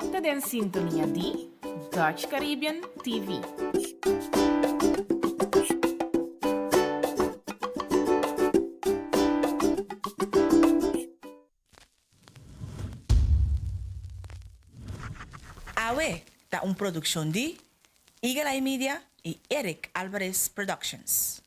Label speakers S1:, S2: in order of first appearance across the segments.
S1: está en sintonía de Dutch Caribbean TV.
S2: AWE da una producción de Eagle Eye Media y Eric Alvarez Productions.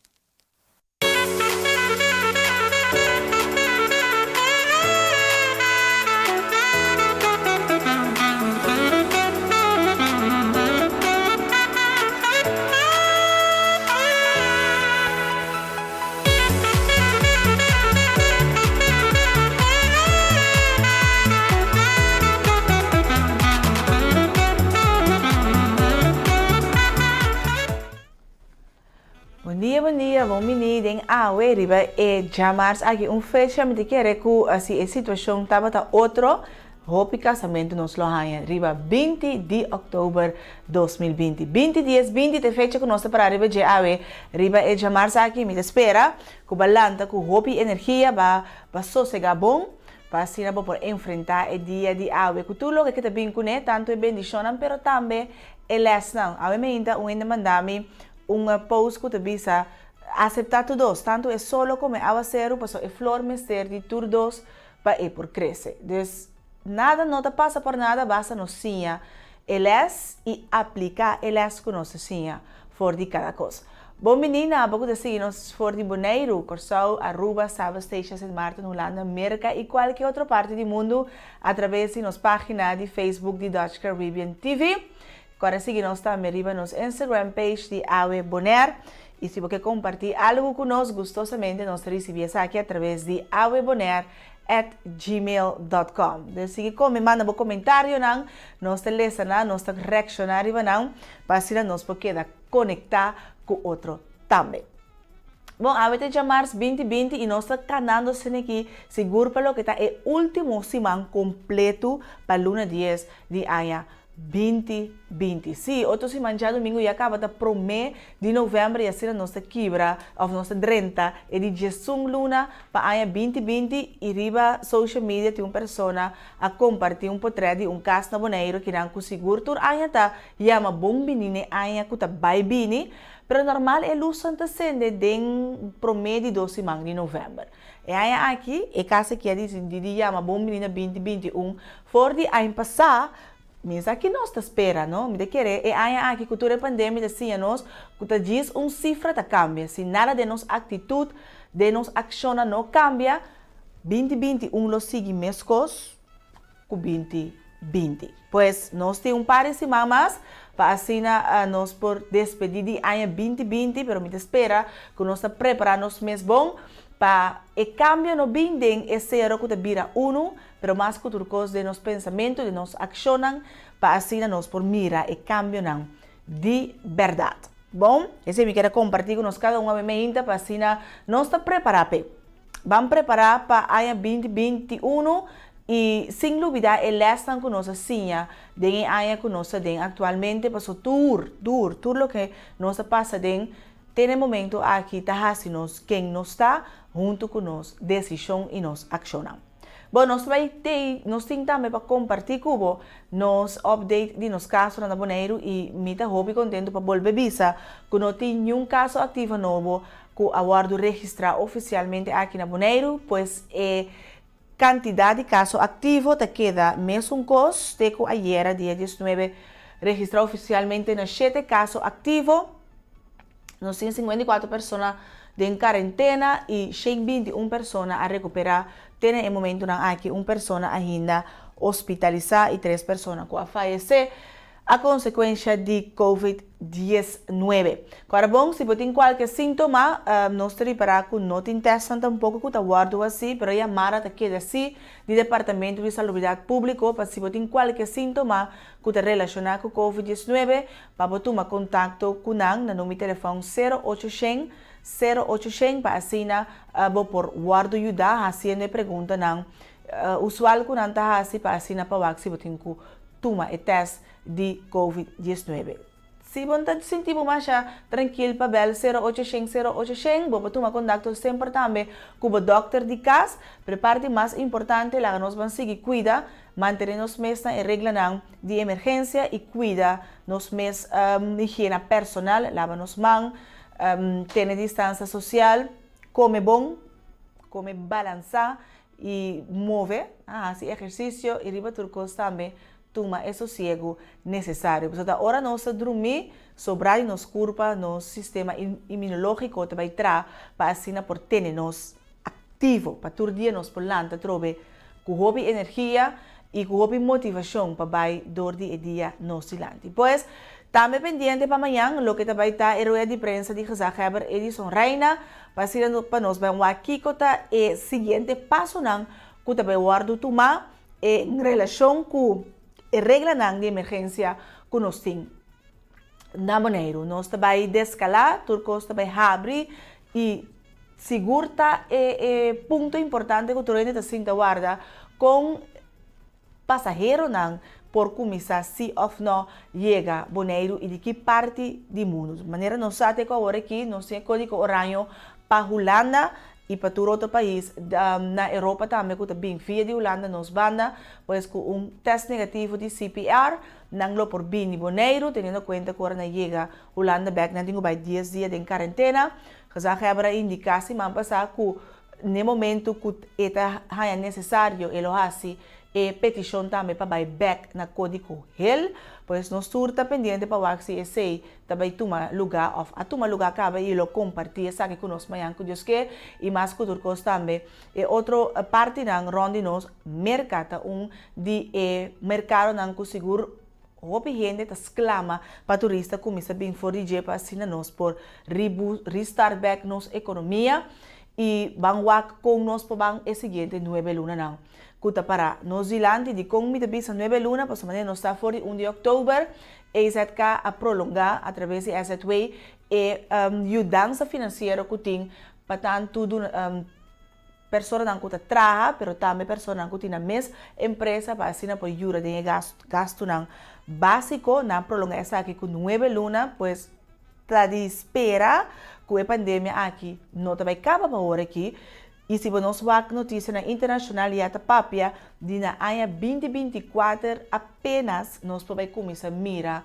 S3: Bom dia, bom menino, em AWE, riba, jamás aqui fecha, me quer que assim, a situação estava outro, hope casamento nos lo hanha, riba, 20 de outubro 2020, 20 dias, 20 de fecha que nós para riba de AWE, riba, jamás aqui, me espera, que balanta, que hope energia, ba sossegar bom, para assim, por enfrentar o dia de AWE, que tudo que está bem com ele, tanto é bendição, pero também é lesson, AWE me ainda mandar-me post que te visa aceptar todos, tanto é solo como a zero, passo é flor mester de todos para ir por crescer. Então, nada não te passa por nada, basta nos sinha eles e aplicar eles que nós sinha for de cada coisa. Bom menina, pouco de seguir-nos for de Bonaire, Corsau, Aruba, Saba Station, St. Martin, Holanda, América e qualquer outra parte do mundo através de nossa página de Facebook de Dutch Caribbean TV. Agora seguir-nos também riba nos Instagram page de AWE Bonaire. E se você compartilhar algo conosco, gostosamente nós recebemos aqui através de awebonaire@gmail.com. Então, se você manda um comentário, nós te lemos, nós te reaccionamos, para assim nós podemos conectar com outro também. Bom, a gente já março 2020 e nós estamos canando aqui, seguro para o que está o último semana completo para o luna 10 de aia 2020. Sim, outro semana já domingo e acaba de promê de novembro e assim nossa quebra, ou nossa 30 e de gestão luna para aia 2020 e riba social media tem uma pessoa a compartilhar portrait de caso na Bonaire que não conseguiu tur aia tá chama bom menino aia que tá bai bini, pero normal é luz antecedente de promê de 12 semanas de novembro. E aí aqui, é caso que de chama bom menino 2021, for de ano passado. Mas aqui nós te espera, não? Me querer, e aí aqui cultura pandemia assim nós, que diz cifra tá cambia, se nada de nossa atitude, de nossa ação não cambia, 2021 lo sigue mescos com 2020. Pois nós temos par de semanas para assim nós por despedir de ano 2020, pero me espera que nós preparamos mês bom para o cambio no bem esse ano que vira uno, pero mais que tudo coisa de nosso pensamento, de nossa ação, para assim nós por mira e cambio de verdade. Bom, esse me quero compartilhar com nós cada uma vez para assim nós está preparado. Vamos preparar para o ano 2021 e sem dúvida é lesson que nós assim, de ano que nós tem atualmente para o tudo que nós passa tem momento aqui tá assim nós quem nós está junto com nós decisão e nós acionamos. Bom, nós temos também para compartilhar com nos update de nos casos na Bonaire e me tá hobby contento para volver visa que não tem nenhum caso ativo novo que aguardo registrar oficialmente aqui na Bonaire, pois quantidade de casos ativos te queda mesmo cos de que ayer, dia 19, registrar oficialmente na 7 casos ativos. Nós temos 54 pessoas em quarentena e 121 pessoas a recuperar. Tem no momento aqui uma pessoa ainda hospitalizada e 3 pessoas que faleceram a consequência de COVID-19. Agora, bom, se você tem qualquer sintoma, nós te preparamos que não te testam tampouco que está guardado assim, mas a Mara está aqui assim, do Departamento de Saúde Pública, para se você tem qualquer sintoma que está relacionado com COVID-19, para você tomar contato com nós no número de telefone 0800 para assim, por guardo ajudar, fazendo pergunta não. Usual que não está assim, para assim, para se você tem que tomar o teste de COVID-19. se você sentir mais tranquilo para bel 0800, vou tomar contato sempre também com o doctor de casa. Prepare mais importante, lá nós vamos seguir cuida, manter nos mesmos na regra de emergência e cuida nos mesmos higiene personal, lava nos mãos, ter distância social, come bom, come balançar e move, assim exercício e riba turcos também. Toma esse sossego necessário. Portanto, agora nós dormir, sobrar nos corpo, nosso sistema imunológico também traz para assim por ter nos ativo, para todo dia nos planta trobe com hobby energia e com hobby motivação para vai dormir dia nos silante. Pois, também pendente para amanhã, lo que também está a rueda de prensa de Gezaheber Edison Reina, para nós vamos aqui cota e seguinte passo não, que também guardo tomar em relação com regra de emergência que nós temos na maneira. Nós também descalar, turcos também abrir e segura ponto importante que o turente está sendo guarda com passageiro não por começar se ou não chega boneiro e de que parte do mundo. De maneira nós sabemos que agora aqui nós temos código horário para Holanda e para todo outro país, na Europa também, que também via de Holanda, nos banda, pois com teste negativo de CPR, não por bem boneiro, tendo em conta que agora chega Holanda back, não tem 10 dias de quarentena, que já quebra indicação, mas passar que no momento que é necessário, ele faz e petição também para ir back na código HEL, pois nós surta pendente para que esse também toma lugar a toma lugar acaba e lo compartilha sabe com nós manhã que Deus quer e mais que turcos também e outra parte não ronde nós mercado de mercado não que seguro houve gente que exclama para turista começa bem for de para assim nós por restart back nossa economia e vamos com nós para o seguinte 9 luna não Kuta para Nova Zelândia de com mita bisa 9 luna, para maneira nós está fora 1 de outubro, e ZK a prolongar através de Asset Way e ajudança financeira que tem para tanto pessoas não que trabalham, mas também pessoas não que têm a mesma empresa para assim por ajuda de gasto não básico na prolongar essa aqui com 9 luna, pois está de espera que a pandemia aqui não vai acabar para agora aqui. E se nós vamos notícia na internacional e até papia, de na ano 2024 apenas nós podemos começar a mirar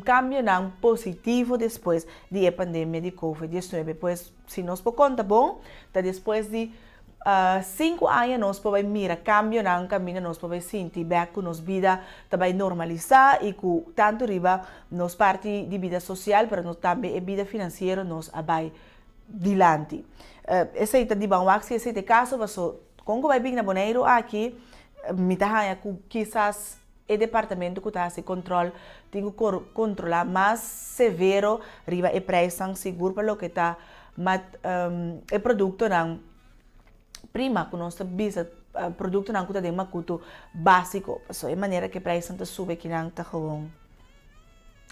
S3: cambio não positivo depois da pandemia de Covid-19. Pois, se nós por conta bom, depois de 5 anos nós podemos mirar cambio não caminho nós podemos sentir bem que nossa vida também normalizar e que tanto riba nos parte de vida social, mas nós também a vida financeira nós vai dilante. Esse é de bom wax esse é caso mas como vai vir na boneiro aqui me tá que quizás o departamento que está se controle tem que controlar mais severo riba e preço seguro para o que está mas o produto não prima que nós bisa produto não que está de macuto básico so é maneira que preço está sube que não está com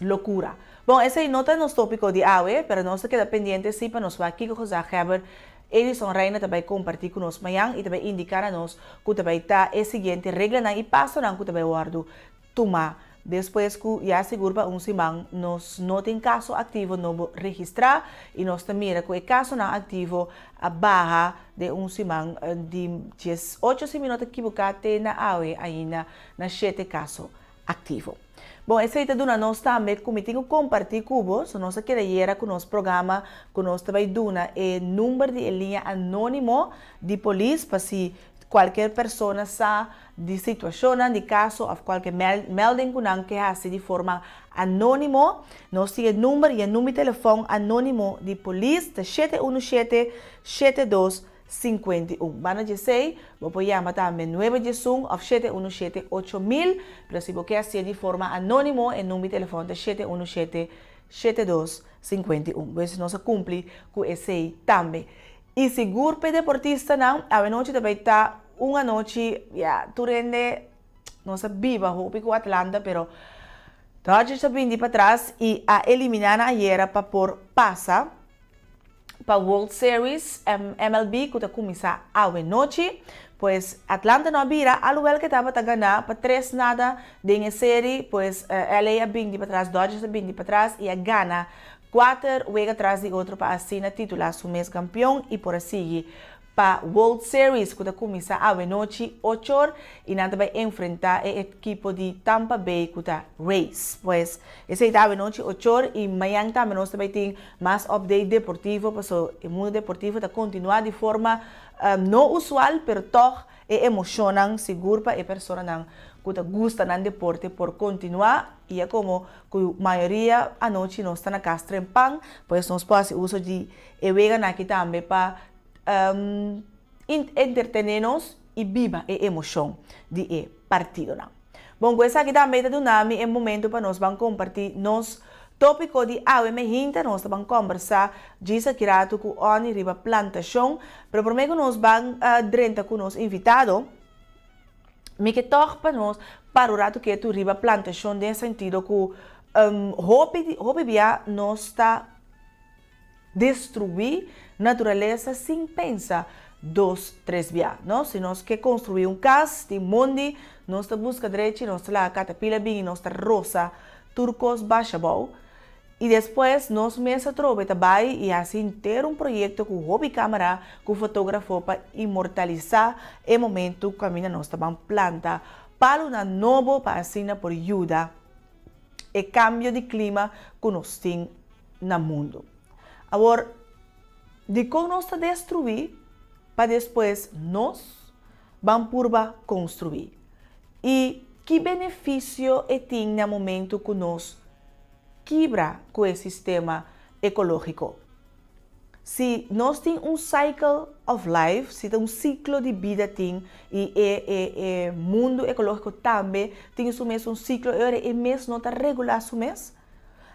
S3: loucura. Bom, esse não está nos tópico de hoje, mas nós queda pendiente sim para nós vai aqui com o Heber Edison Reina também compartilhar com nós amanhã e também indicar a nós que também está a seguinte regra não e passo não que também guardo tomar depois que já seguro para semana nós não tem caso ativo não registrar e nós também mira que o caso não ativo a barra de semana de 8 minutos equivocado na hoje ainda na 7 caso ativo. Bom, essa é a nós também cometindo compartilhar com vós, nós queremos com o nosso programa, com nós também duna o número de linha anônimo de polícia, para se qualquer pessoa sa de situação, de caso, ou qualquer melding que não quer fazer de forma anônimo, nós temos o número e o número de telefone anônimo de polícia, 717-7251. Vamos dizer, vou chamar também 911 ou 717-8000, mas se você quer fazer de forma anônima, o número de telefone é 717-7251. Pois nós cumprimos com esse também. E se grupo deportista não, a noite também está uma noite, durante nossa viva, roupa com Atlanta, pero Dodgers está vindo para trás e a eliminar a Iera para por passa para World Series MLB que começa a noite. Pues Atlanta no vira al lugar que estaba a ganhar para 3-0 de a série, pues LA a 20 para trás, Dodgers a 20 para trás e a gana 4 juegos atrás de outro para assinar titular su mês campeão e por assim para World Series que começa a noite 8 horas e nada vai enfrentar o equipo de Tampa Bay que Rays. Pues esse é a noite 8 horas e amanhã também nós também tem mais update deportivo, para o mundo deportivo está continuar de forma não usual, pero toch é emocionante, seguro para a pessoa que gosta do deporte por continuar e é como a maioria a noite nós está na casa trempang, pois nós podemos uso de evega aqui também para entretenernos e viva a emoção de partido. Bom, com essa aqui também está dando é momento para nós vamos compartilhar nos tópico de ave mehinta, nós vamos conversar disso aqui rato com Oni riba plantação, pero primeiro nós vamos drenta com nos invitado, me que toca para nós para o rato que tu riba plantação nesse sentido que hobby via nós está destruir natureza sem pensar 2-3 via, não? Se nós quer construir casa de mundo, nós está busca direito, nós está lá catapila bem, nós está rosa, turcos baixa bom. E depois nós mesmos trabalhamos e assim ter projeto com hobby câmera, com fotógrafo para imortalizar o momento que a nós estamos planta para uma nova para assim por ajuda e cambio de clima que nós temos no mundo. Agora, de como nós está destruir para depois nós vamos construir. E que benefício tem no momento que nós quebra com esse sistema ecológico? Se nós temos cycle of life, se tem ciclo de vida e o mundo ecológico também tem o mesmo ciclo, e mesmo não está regular o mesmo.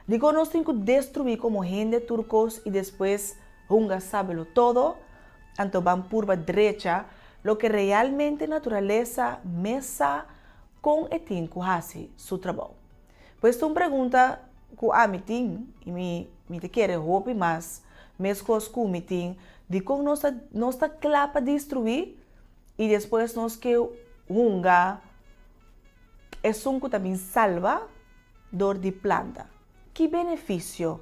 S3: Digo, nós temos que destruir como gente turcos e depois hunga sabe todo, então vamos por a direita, lo que realmente a natureza mesa com e tem que fazer seu trabalho. Pois tu pergunta que a mim tem, e me te quer roupa, mas mesmo coisas que me tem, de como nós está claro para destruir e depois nós que hunga é um que também salva dor de planta. Que benefício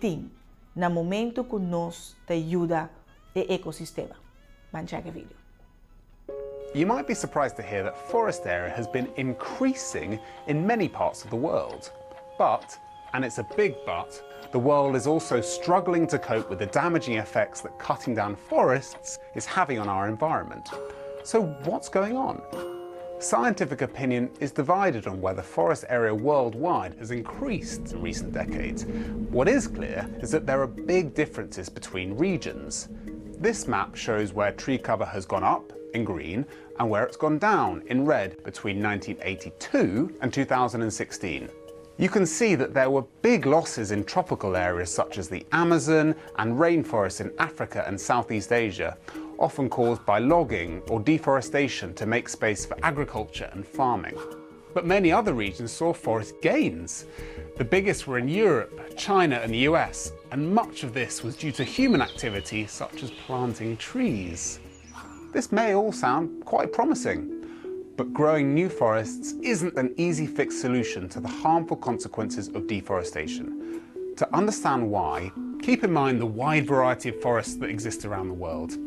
S3: tem no momento que nós te ajuda o ecossistema? Vamos chegar o vídeo.
S4: You might be surprised to hear that forest area has been increasing in many parts of the world. But, and it's a big but, the world is also struggling to cope with the damaging effects that cutting down forests is having on our environment. So what's going on? Scientific opinion is divided on whether forest area worldwide has increased in recent decades. What is clear is that there are big differences between regions. This map shows where tree cover has gone up in green and where it's gone down in red between 1982 and 2016. You can see that there were big losses in tropical areas such as the Amazon and rainforests in Africa and Southeast Asia, often caused by logging or deforestation to make space for agriculture and farming. But many other regions saw forest gains. The biggest were in Europe, China and the US, and much of this was due to human activity such as planting trees. This may all sound quite promising, but growing new forests isn't an easy fix solution to the harmful consequences of deforestation. To understand why, keep in mind the wide variety of forests that exist around the world.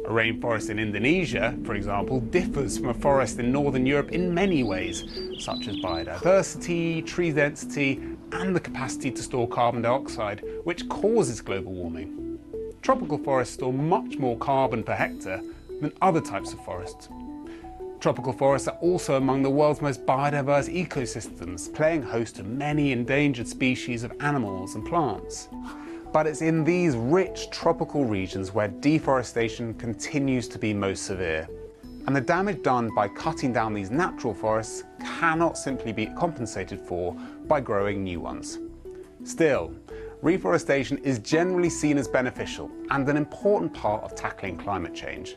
S4: A rainforest in Indonesia, for example, differs from a forest in Northern Europe in many ways, such as biodiversity, tree density, and the capacity to store carbon dioxide, which causes global warming. Tropical forests store much more carbon per hectare than other types of forests. Tropical forests are also among the world's most biodiverse ecosystems, playing host to many endangered species of animals and plants. But it's in these rich tropical regions where deforestation continues to be most severe. And the damage done by cutting down these natural forests cannot simply be compensated for by growing new ones. Still, reforestation is generally seen as beneficial and an important part of tackling climate change.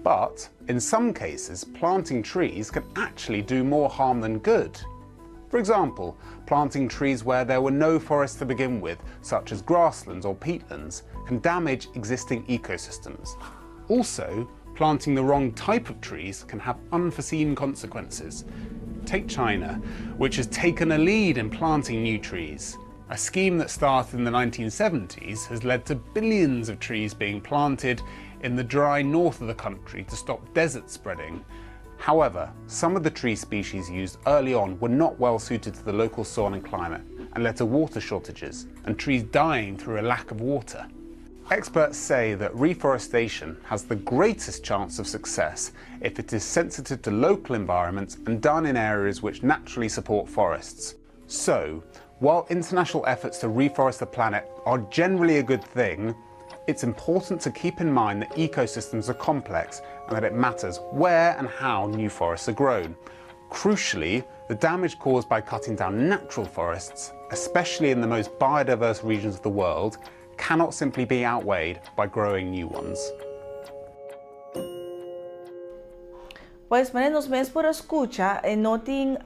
S4: But in some cases, planting trees can actually do more harm than good. For example, planting trees where there were no forests to begin with, such as grasslands or peatlands, can damage existing ecosystems. Also, planting the wrong type of trees can have unforeseen consequences. Take China, which has taken a lead in planting new trees. A scheme that started in the 1970s has led to billions of trees being planted in the dry north of the country to stop desert spreading. However, some of the tree species used early on were not well suited to the local soil and climate and led to water shortages and trees dying through a lack of water. Experts say that reforestation has the greatest chance of success if it is sensitive to local environments and done in areas which naturally support forests. So, while international efforts to reforest the planet are generally a good thing, it's important to keep in mind that ecosystems are complex and that it matters where and how new forests are grown. Crucially, the damage caused by cutting down natural forests, especially in the most biodiverse regions of the world, cannot simply be outweighed by growing new ones.
S3: Pues, nos mes por escucha, noting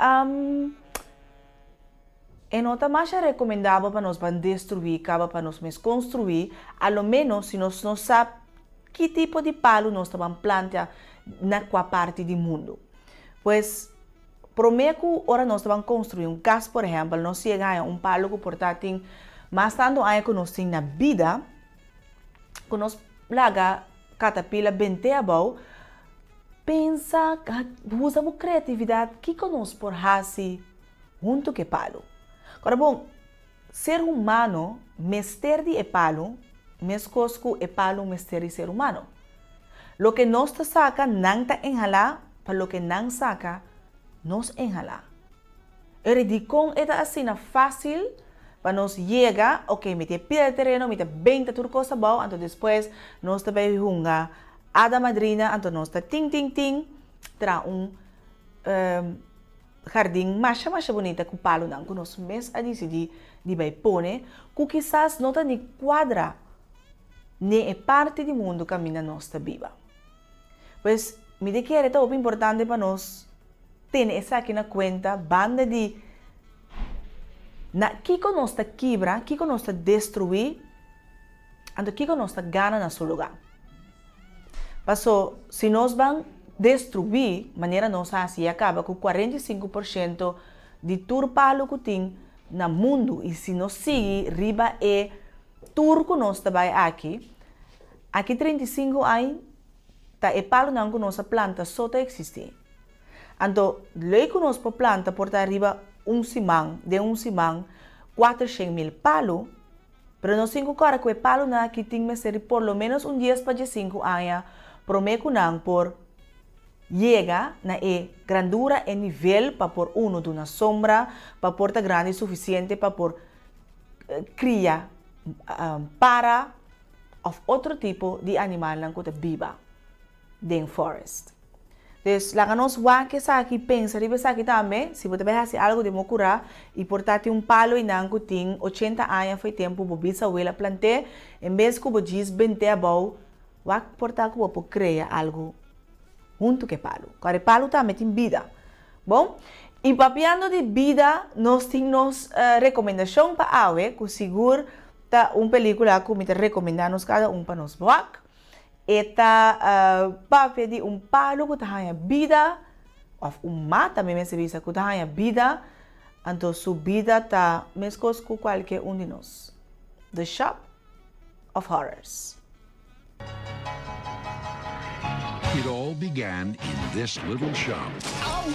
S3: nota mais recomendável para nós van destruir, acaba para nós mes construir, a lo menos se nós não sabe que tipo de palo nós estamos plantar na qual parte do mundo. Pois, prometo ora nós estamos construir casa, por exemplo, nós chega a palo que portátil, mas tanto aí que nós temos na vida, que nós laga catapila bem abau, pensa, usa a criatividade que nós por fazer junto que palo. Agora, bom, ser humano, mestre de palo, mescosco e palo, mestre de ser humano. Lo que nos saca, não está enjalá, para lo que não saca, nos enjalá. Eredicon é assim fácil, para nos chegar, ok, me te pide terreno, me te 20 turcos abau, então depois nós também junga a da madrina, então nós está ting, tra jardim mais bonita que o palo não, que nós mesmos a decidir de vai pôr, que quizás não está nem quadra, nem é parte do mundo que a mina nossa viva. Pois, me de que é tão importante para nós ter essa aqui na conta, banda de que nós está quebra, que nós está destruir, então que nós está ganha na seu lugar. Passou, se nós vamos destruir, maneira nós assim acaba com 45% de turpalo que tem no mundo e se nós seguir riba é turco nós trabalha aqui 35 anos tá é palo não que nossa planta só tá existir. Então, lei que nós planta porta riba simão 400.000 palo, pero nós 5 cara que palo na que tem que ser por lo menos 10 para 5 anos, prometo não por llega na grandura e nível para por uno de uma sombra, para por tá grande suficiente para por criar para of outro tipo de animal não que viva dentro forest. Então, lá nós que aqui pensa, riba aqui também, se você vai fazer algo de mocura e portar palo e não que tem 80 anos foi tempo para bisabuela plantar, em vez que você diz 20 abau, vai portar que você cria algo junto que palo. Agora, palo também tem vida. Bom, e papiando de vida, nós temos recomendação para awe, que seguro tá película que me recomendamos cada para nós boak. Eta papia de palo que tem vida, ou mata também se visa que tem vida, então sua vida tá mesmo com qualquer de nós. The Shop of Horrors.
S5: It all began in this little shop.
S6: Ow!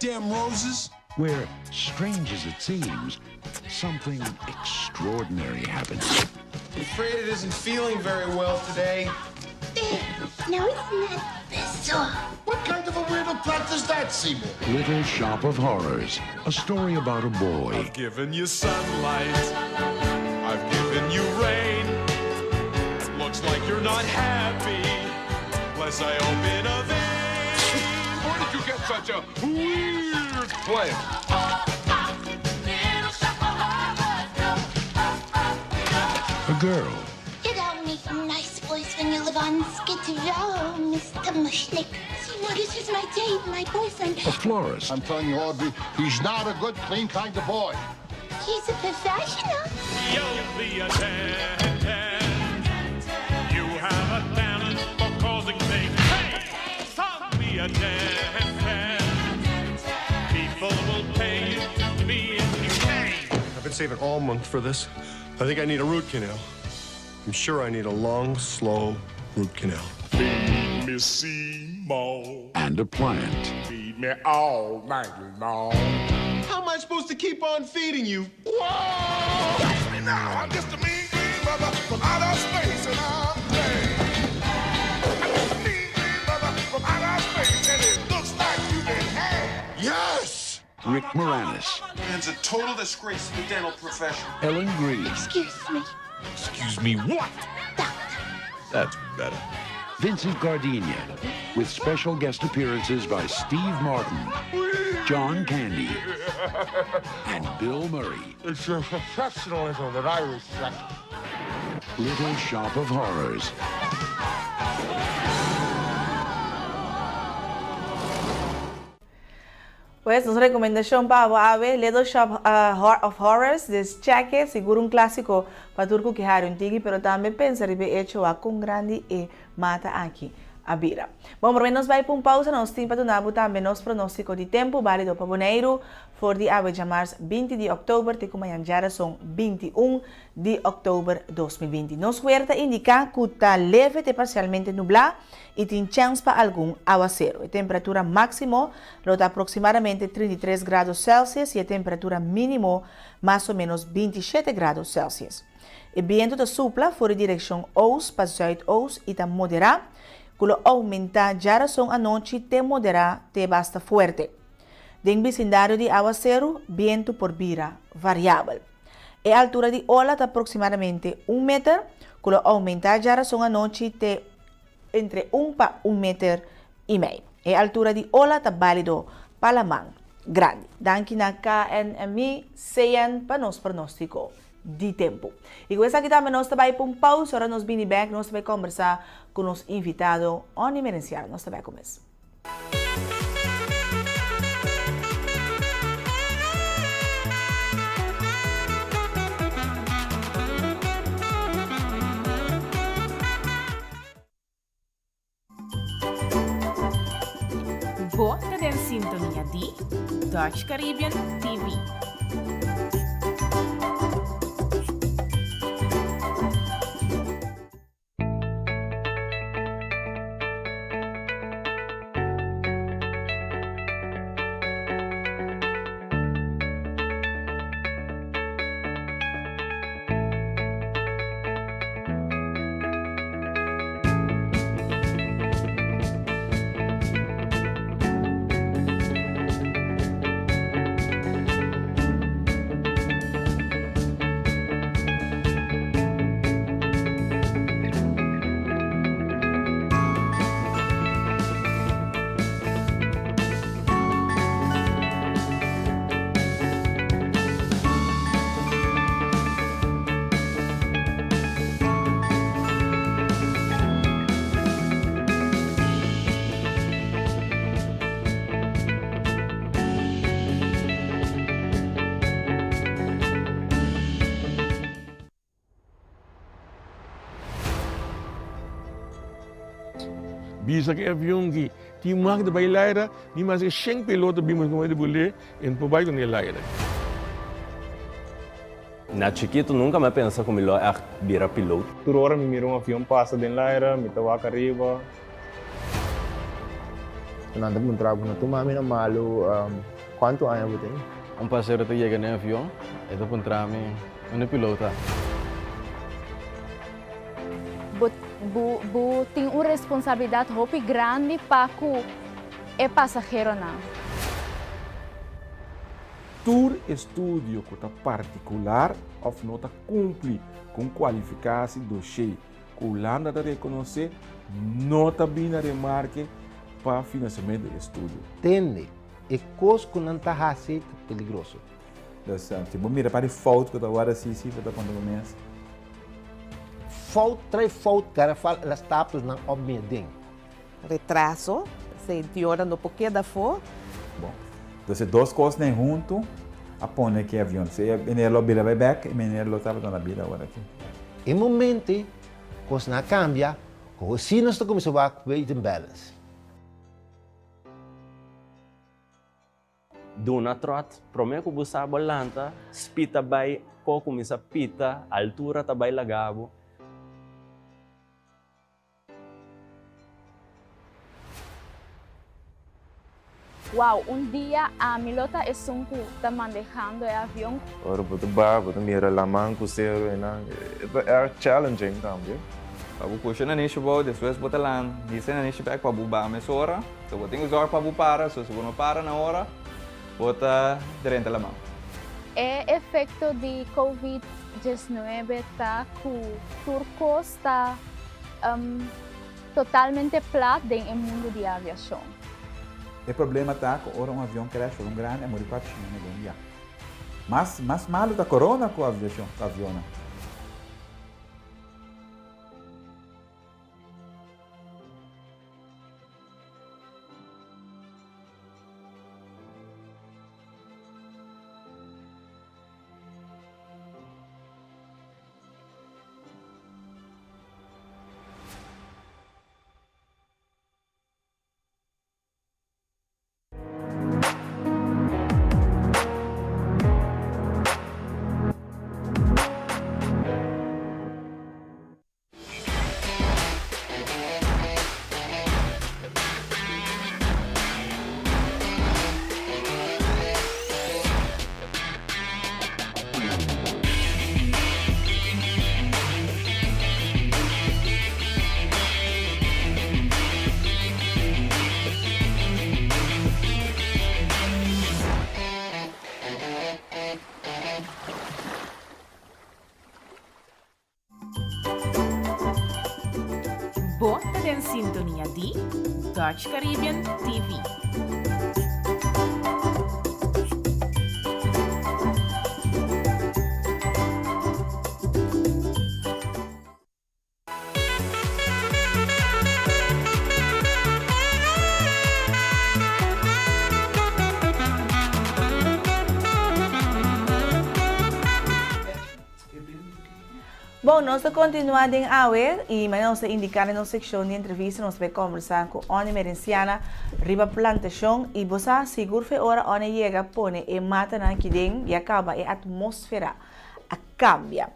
S6: Damn roses!
S5: Where, strange as it seems, something extraordinary happened.
S6: I'm afraid it isn't feeling very well today.
S7: Now isn't that bizarre?
S8: What kind of a weirdo plot does that, Seymour?
S5: Little Shop of Horrors, a story about a boy.
S6: I've given you sunlight. I've given you rain. Looks like you're not happy. Unless I open a vein.
S8: Where did you get such a weird plan?
S5: A girl
S7: You don't need nice voice when you live on Skid Row, Mr. Mushnick. See, now this is my date, my boyfriend.
S5: A florist.
S8: I'm telling you, Audrey, he's not a good, clean kind of boy.
S7: He's a professional.
S6: You'll be a dad. You have a talent for causing things. Hey, son, be a dad. People will pay you to be in your name.
S9: I've been saving all month for this. I think I need a root canal. I'm sure I need a long, slow root canal.
S8: Feed me Seymour.
S5: And a plant.
S8: Feed me all night long.
S9: How am I supposed to keep on feeding you?
S8: Whoa! Watch me now. I'm just a mean green brother from outer space, and I'm playing. I'm just a mean green brother from outer space, and it looks like you've been had.
S9: Yes!
S5: Rick Moranis.
S10: It's a total disgrace to the dental profession.
S5: Ellen Greaves.
S7: Excuse me.
S8: Excuse me, what? That's better.
S5: Vincent Gardenia. With special guest appearances by Steve Martin, John Candy, and Bill Murray.
S8: It's your professionalism that I respect.
S5: Little Shop of Horrors.
S3: Pues nuestra recomendación para ver Little Shop of Horrors, cheque, seguro un clásico para turco que hay un tigi, pero también pensar y hecho a con grande y mata aquí a bira. Bom, por menos vai para uma pausa, nós temos para nabo também nos pronóstico de tempo válido para Bonaire, for de ave de março 20 de outubro, te como já são 21 de outubro 2020. Nos huerta indica que está leve e parcialmente nublado e tem chance para algum aguacero. A temperatura máxima está aproximadamente 33 graus Celsius e a temperatura mínima mais ou menos 27 graus Celsius. O vento da supla for direção oeste para zuidoeste e está moderado. Culo aumenta geração à noite te moderar te basta forte. Den vecindário de aguacero, viento por vira variável. A altura de ola está aproximadamente 1 metro, culo aumenta geração à noite te entre 1 para 1 metro e meio. A altura de ola está válido para a mão grande. Danke na KNMI, sean para nos pronóstico de tempo. E com essa aqui também nós também para um pausa, agora nós vamos back, nós vamos conversar com os invitados onimerenciados. Nós também começamos.
S1: Você tem sintonia de Dutch Caribbean TV.
S11: Bisa que avião que tinha mais de bailar, nem mais 100 pilotos bimos com ele bolé, em pobai com ele aire.
S12: Na chiquito nunca me pensa como ele é virar piloto.
S13: Toda hora me miro um avião passa dentro da aire, me tawa arriba.
S14: Nanda pun trago na tuma mina malo quanto anos você tem?
S12: Passageiro que chega no avião, então pun trame um piloto.
S15: Tem uma responsabilidade muito grande para o passageiro não.
S16: Todo estúdio que está particular ou não está cumpre com qualificação do cheio, que o Holanda está reconhecer, não está bem na remarque para financiamento do estúdio.
S14: Entende? É coisa que não está aceito perigoso.
S16: Tipo, mira para a foto que está agora assim, para quando começa.
S17: fout garrafal elas tapas ng obmeding.
S18: Retraso, se tiora no porquê da for.
S19: Bom, então duas coisas nem junto, apone que avião. Se menino bila vai back, e menino estava na bila agora aqui.
S17: Em momento, coisa na cambia, o sinos to começou a weight and balance.
S20: Duna trot, promeko busa bolanta, spita bay ko kumisa pita, altura tabay lagabo.
S15: Wow, un día a Milota es un está manejando el avión.
S13: Ora buta bar, buta mira lamang kusero na. É challenging também.
S21: Pabu puxa na nicho bo, depois bota lá, disse na nicho back pabu ba mesora. So boting usar pabu para, so se não para na hora, bota direita la mão.
S15: É efeito de COVID-19 tá com turco está totalmente plano no mundo de aviação.
S19: O problema está que ora avião crash, grande, é morrer para China, né? Mas malo da corona com a aviação, com a avião.
S1: Bota en sintonia di Dutch Caribbean TV.
S3: Bom, nós estamos continuando em AUER e amanhã nós vamos indicar na secção de entrevista, nós vamos conversar com a Merenciana, Riba Plantação e você seguro que hora onde chega, põe e mata na que tem e acaba a atmosfera a cambia.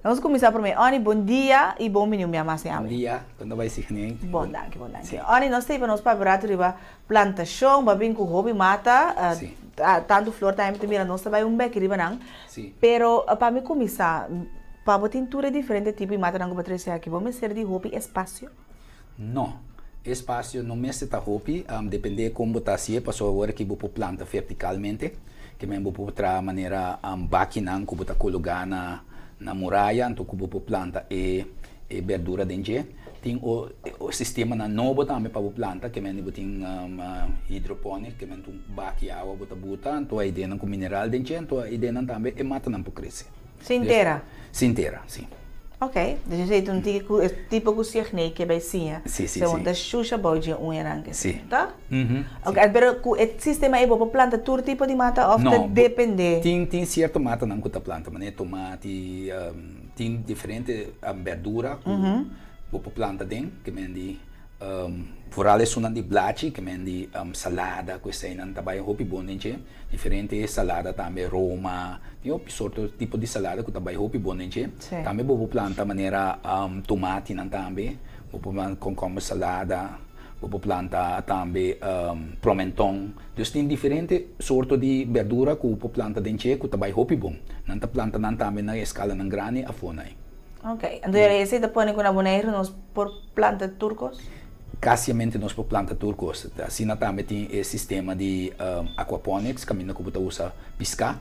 S3: Vamos começar por mim. Oni, bom dia e bom menino, minha mãe.
S22: Bom dia, quando vai se reunir?
S3: Bom dia, bom dia. Oni, nós temos para barato Riba Plantação, babin com hobby mata, tanto flor também mira nós também beque riba não. Pero para mim começar para a tintura diferente tipo de mata não bater aqui, vamos ser de hobby espaço?
S22: Não, espaço não me está hobby, depende como botar se passou agora que vou planta verticalmente, que me vou botar maneira baquinan que botar colocar na muralha, então que vou planta e verdura dentro. Tem o sistema na novo também para planta, que me tem hidropônico, que me tem baqui água botar, então a ideia com mineral dentro, então a ideia também é mata não para crescer.
S3: Sinteira?
S22: Sinteira, sim.
S3: Ok, desse jeito um tipo que se reúne que vai sim.
S22: Sim, sim,
S3: então,
S22: sim.
S3: da xuxa pode rangue.
S22: Sim.
S3: Tá? Ok, pero o sistema é bom para planta todo tipo de mata ou depende?
S22: Tem certo mata não que planta, mas tomate, tem diferente verdura que para planta dentro, que mendi vooral is zo'n die blaadje, que mendi salada, que zijn dan daarbij hopi bonetje, diferente salada também Roma, tem outro sorto tipo de salada que daarbij hopi bonetje, também bobo planta maneira tomate nan também, bobo planta concombre salada, bobo planta também pimentão, dus tem diferente sorto de verdura que bobo planta dentro que daarbij hopi bom, nan planta nan também na escala nan grande a fonai.
S3: Ok, então esse da põe com a boneira nos por planta turcos?
S22: Cassiamente nós por planta turcos, assim também tem o sistema de aquaponics, que a gente usa pescar,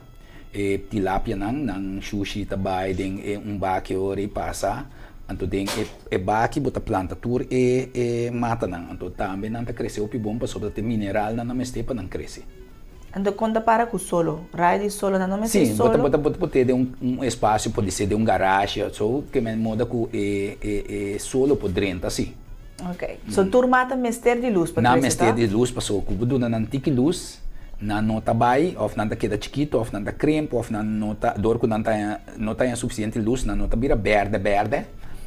S22: e tilapia nang sushi também tem baque ori passa, então tem baque bota planta tur e mata nang, então também nang cresce o pibom para sobre mineral na mestepa nang cresce.
S3: Então, quando para com solo, raio solo, não é
S22: Sim,
S3: solo?
S22: pode ter um espaço, pode ser de um garagem, so, que me muda com solo por dentro, assim.
S3: Ok. So, turmata mestre de luz para
S22: Na
S3: crescer,
S22: mestre
S3: tá?
S22: de luz, passou com o na antiga luz, na nota bai, ou na queda chiquito, ou na crempo, ou na nota, dor que não tem suficiente luz, na nota vira verde,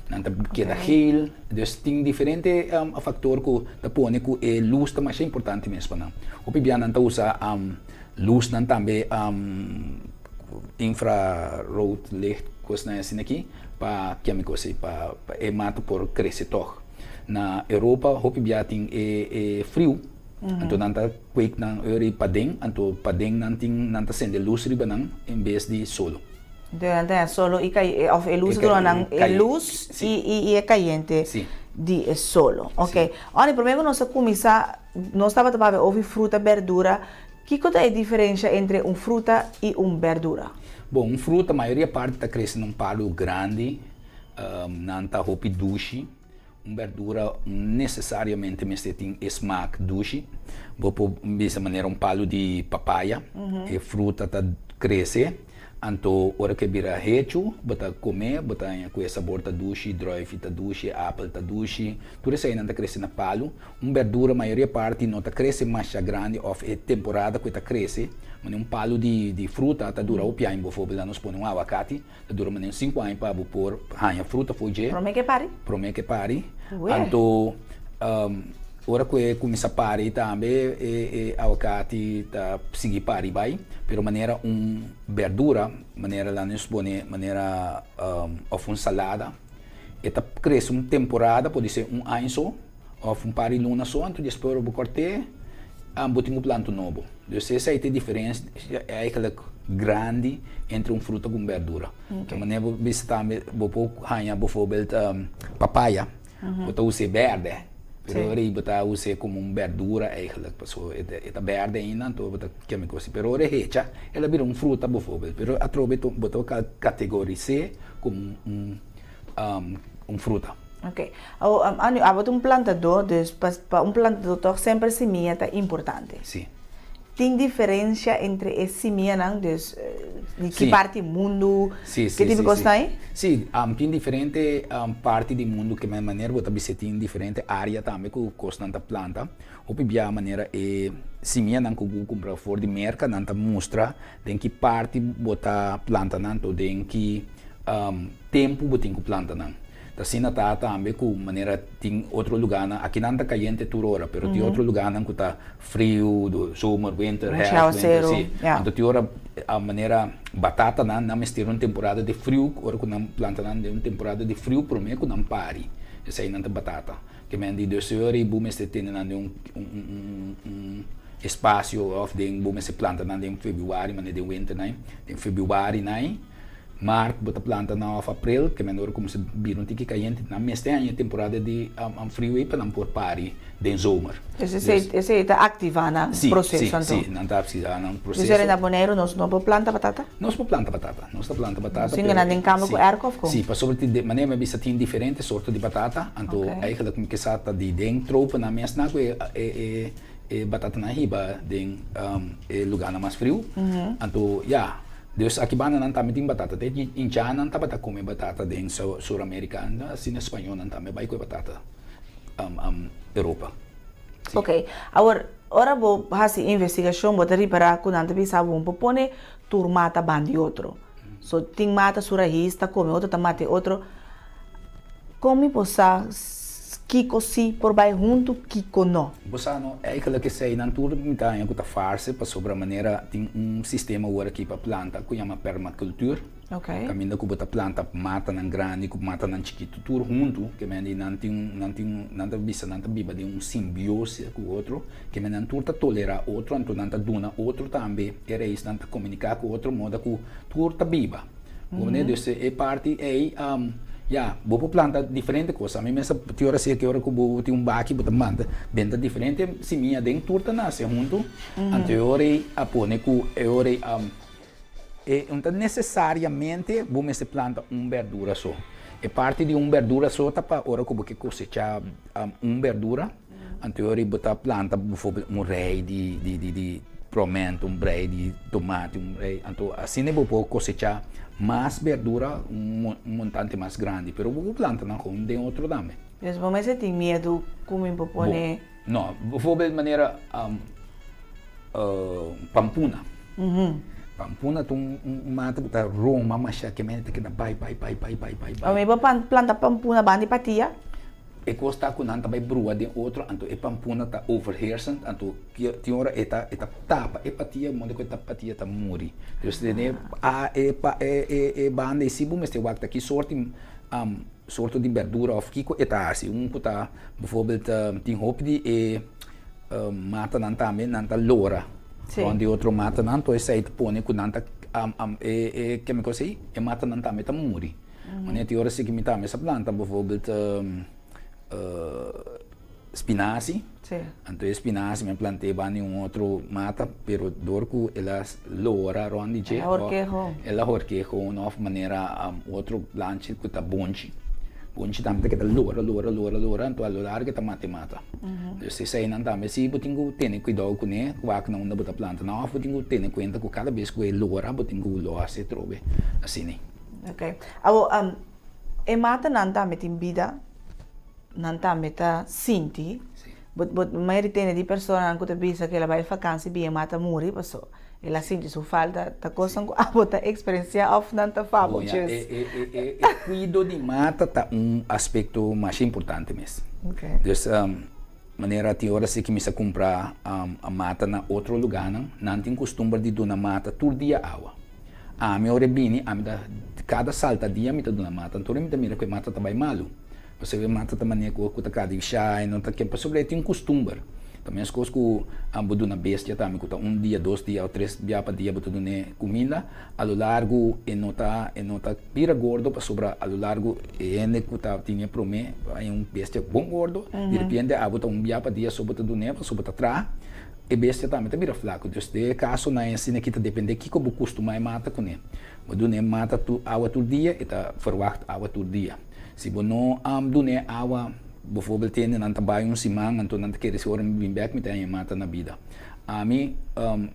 S22: na queda gel, dus tem diferente fator que da põe que luz também é importante mesmo, não. O pibia não usa luz não também infrarood licht, coisa assim aqui, para químicos, para mata por crescer toch. Na Europa, o pibia tem frio. Então, não está quick na padeng, então padeng não está sendo luz riba não, em vez de solo.
S3: Então, é solo e luz é luz e é caliente de solo. Ok. Olha, primeiro nós começar, nós estava a ouvir fruta, verdura. Que é a diferença entre fruta e verdura?
S22: Bom, fruta, a maioria parte está crescendo num palo grande, não está roupa duche. Verdura necessariamente tem smack duche. Vou pôr dessa maneira palo de papaya, e fruta tá cresce. Então, hora que vira recho, bota comer, bota com sabor tá duche, droif tá duche, apple tá duche. Tudo isso aí não tá crescendo na palo. Verdura, a maioria parte não tá crescendo mais grande, ou é temporada que tá cresce. Mas palo de fruta tá dura o piano, por exemplo, nós põe aguacate, tá dura mas 5 anos para pôr a fruta foge.
S3: Promete que pare?
S22: Promete que pare. Então, hora que começa a pare também, aguacate tá seguir pare vai, pero maneira verdura, maneira lá nós põe maneira of salada, e tá cresce temporada, pode ser ano só, ou pare luna só, então depois eu corte, botar planto novo. Então, essa é a diferença, é aquela grande entre fruta com verdura. Okay. Maneira você também vou ganhar, por exemplo, papaya, você usa verde, pero aí você usa como verdura, eigenlijk, so é verde ainda, então você químico assim, pero é hecha, ela vira fruta, por exemplo, pero a trove você categoriza como fruta.
S3: Ok. Há plantador, para plantador sempre semente é importante.
S22: Sim.
S3: Tem diferença entre a semente, de que parte do mundo,
S22: que
S3: tipo de coisa aí?
S22: Sim, tem diferente parte do mundo que de maneira você tem diferente área também que custa da planta. O pibia a maneira é semente que você compra fora de mercado, não mostra de que parte bota planta não, de que tempo você tem que planta não. Assim está também com maneira tem outro lugar aqui não está caliente toda hora, pero tem outro lugar que está frio, do summer, winter, winter, sim. Então tem hora a maneira batata não mistura uma temporada de frio, hora que não planta não uma temporada de frio para mim que não pare, essa aí não tem batata, que me andi 2 horas e boom este tem espaço of de boom se planta não em fevereiro, mas de winter não, em fevereiro não. Março, bota planta na abril, que menor como se viram que caliente, na mês tem a temporada de frio e para não pôr pare de zomer.
S3: Esse está ativando o processo, então?
S22: Sim, não está precisando um processo.
S3: Você na boneiro, nós não planta batata?
S22: Nós planta batata,
S3: Sim, não tem campo com erco?
S22: Sim, para sobre de maneira que tem diferentes sortes de batata, então aí que está de dentro para na mês na é batata na riba de lugar mais frio, então Deus aqui bana não também tem batata, tem indiana não tá comer batata em sul-americana, assim espanhol não também vai comer batata, Europa.
S3: Sim. Ok, agora vou fazer investigação, vou reparar que não tem sabe pone turmata bandi outro, so tem mata surahista come outro tomate outro, como possa Kiko sim por vai junto, Kiko não.
S22: Você não é aquilo que sei na turma então é que tá farse para sobre a maneira tem sistema agora aqui para planta que chama permacultura.
S3: Ok.
S22: Caminho que bota planta mata nan grande, que mata nan chiquito tudo junto, que me não tem biba de simbiose com o outro, que me não turta tolerar outro, então não duna outro também, era isso não comunicar com outro modo que turta biba. Como né, é parte vou planta diferente coisa. A mim mesmo teoria sei que hora que vou ter baque, bota manta, benta diferente, se minha dentro turta nasce junto, anteriore a pone que então necessariamente vou me planta verdura só. É parte de verdura só para hora que você cosechar verdura, anteriore bota planta, por exemplo, rei de pimenta, brei de tomate, brei. Então, assim eu vou cosechar mais verdura, montante mais grande, pero vou plantar não com de outro também.
S3: Mas você tem medo como eu vou
S22: Não, vou ver de maneira pampuna. Pampuna tu mata buta Roma, mas que mente que dá bai.
S3: Mas vou plantar pampuna bandi patia.
S22: E costa com nanta vai brua de outro, então e pampuna tá overhearsend, então que hora eta tapa e patia, onde que patia tá muri. Então né e banda esse bom este wakta que sorte de verdura of kiko eta assim, tá, bijvoorbeeld tem hoop de mata nanta lora. Onde outro mata nanto esse aí põe com nanta que me coisa e mata nanta tá muri. Mas tem hora se que me tá essa planta, bijvoorbeeld spinaci. Então spinaci me plantei bani outro mata, pero dorco elas lora rondi je. Ela horquejo uma maneira outro lanche que tá bonche. Bonche também que tá lora, então a lora que tá mata. Se sai não também se botingo tem cuidado com né, que não bota planta, não botingo tem conta com cada vez que lora botingo lora se trobe assim né.
S3: Ok. Abo e mata não também tem vida. Não tá sinti, but maioria de pessoas que pensa que ela vai vacância bem mata muri, passou. Ela sente sua falta, tá coisa com a bota experiência of não tá fácil.
S22: Cuido de mata tá aspecto mais importante mesmo. Então, maneira de hora se que me se comprar a mata na outro lugar, não tem costume de dar mata todo dia água. A minha hora bem, cada salta dia me dá na mata, então me mira que mata tá bem malo. Você vê mata também com o cada chá e não tá que sobre tem costume. Também as coisas que bodo na bestia também que dia, 2 dias ou 3 dias para dia bodo ne comida a lo largo e nota pira gordo para sobra a lo largo e ene que tinha prome aí bestia bom gordo de repente a botar dia para dia sobre tudo ne para sobre atrás e bestia também tá vira flaco. Então de caso na ensina que depende que como costuma mata com ne. Bodo ne mata tu água todo dia e tá verwacht água todo dia. Se você não dá água, bijvoorbeeld tem não trabalha semana, então não quer se orar bem back, me tem mata na vida. A mim,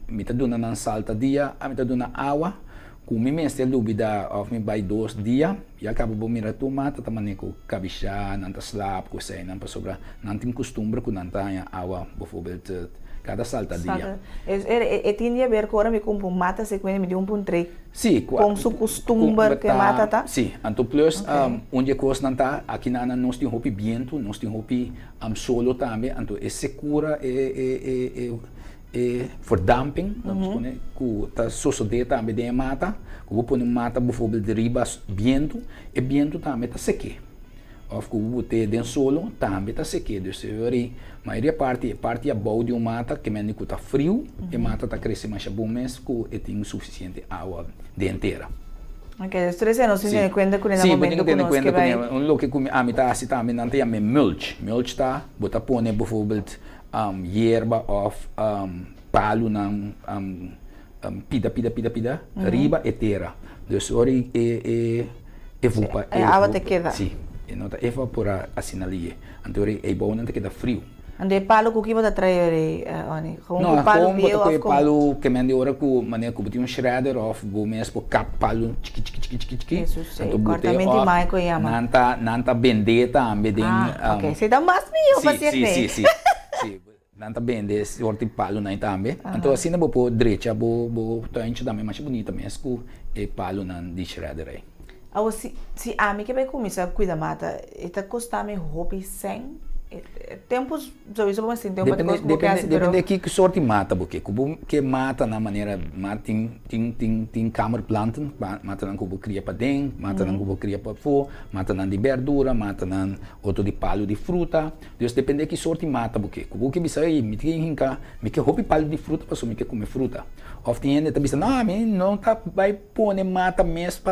S22: me tá dando na salta dia, a me tá dando água, com me mestre dúvida, of me vai 2 dias, e acaba por mirar tu mata, também com cabichá, não tá slap, com sei, não para sobra, não tem costume com não tem água, bijvoorbeeld cada salta dia.
S3: Tem a ver com a me compro mata se quando me deu 1.3.
S22: Sim,
S3: com su costume que mata tá?
S22: Sim, então plus onde a coisa não tá aqui na nós tem hopi viento, nós tem hopi solo também, então é segura for dumping, vamos supor, que tá sucede também de mata, que vou pôr mata bijvoorbeeld de ribas viento, e viento também tá seque. Of que o te den solo também tá seque, dus a maioria parte a boa de mata que menos tá frio e mata tá crescendo mais bom mês que tem suficiente água de inteira.
S3: Ok, esto não se tem conta com o
S22: momento
S3: que vai.
S22: Lo que a mitad assim também não tem mulch. Mulch tá, bota põe bijvoorbeeld hierba of palo na pida riba e terra. Dus ori evupa.
S3: Água te queda.
S22: Sim. E não tá evapora assim ali. Então é bom não te queda frio.
S3: Ande palo que você trazer oni.
S22: Não, como palo que mende ora com maneira que botar shredder of go mesmo cap palo chiqui.
S3: Então cortamento mais com yama.
S22: Não tá vender também den.
S3: Ok, você dá mais mil para ser.
S22: Sim. Não tá vender sorte palo não também. Então assim não vou direita, vou tá a gente também mais bonita mesmo e palo não de shredder aí.
S3: Ou se a mim que vai começar a cuidar mata, está custando hobby sem tempos, já isso vamos sentir
S22: depende que sorte mata porque que mata na maneira tem câmara planten, mata não como cria para dentro, mata não como cria para fora, mata não de verdura, mata não outro de palo de fruta. Então depende que sorte mata porque como que bisa aí me que hobby palo de fruta para só me que comer fruta. Of tem gente bisa não tá vai pôr mata mesmo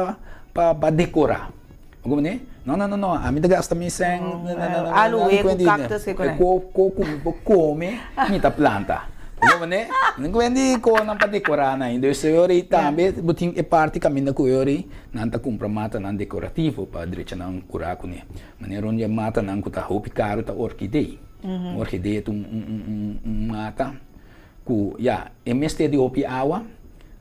S22: para decorar. Como né? Não. A minha gasta me sem.
S3: Aloe com cactus que
S22: come, mita planta. Como né? Não vende com não para decorar na ainda. Isso aí também, botin é parte caminho com ele, não tá compra mata não decorativo para direita não curar com né. Maneira onde mata não custa roupa caro tá orquídea. Orquídea tu mata em vez de opi água,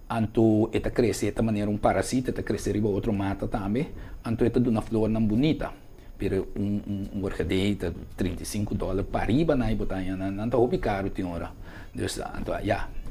S22: anto eta cresce de maneira parasita, eta cresce riba outra mata também, anto eta duna flor não bonita. Pero orquídea tá $35 para riba na ibotanya não tá opi caro tinhora. Dus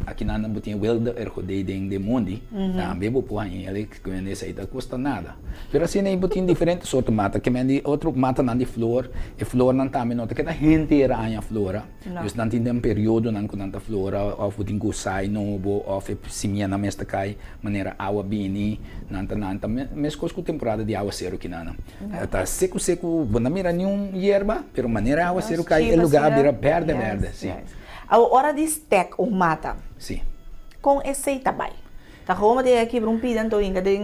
S22: aqui na botinha wilde orquídea de mundi, também vou pôr aí, ele que essa aí custa nada. Pero assim nem botinha diferente sorte mata, que mendi outro mata não de flor, e flor não também nota que tá inteira a flora. Dus não tem período não com tanta flora, ou botinha gusai novo, ou simia na mesta cai, maneira água bini, nanta, mas com temporada de água zero que não. Tá seco, não mira nenhum hierba, pero maneira água zero cai, é lugar vira verde, sim.
S3: A hora de stack o mata.
S22: Sim.
S3: Com esse também. Tá como de aqui um pidan inga de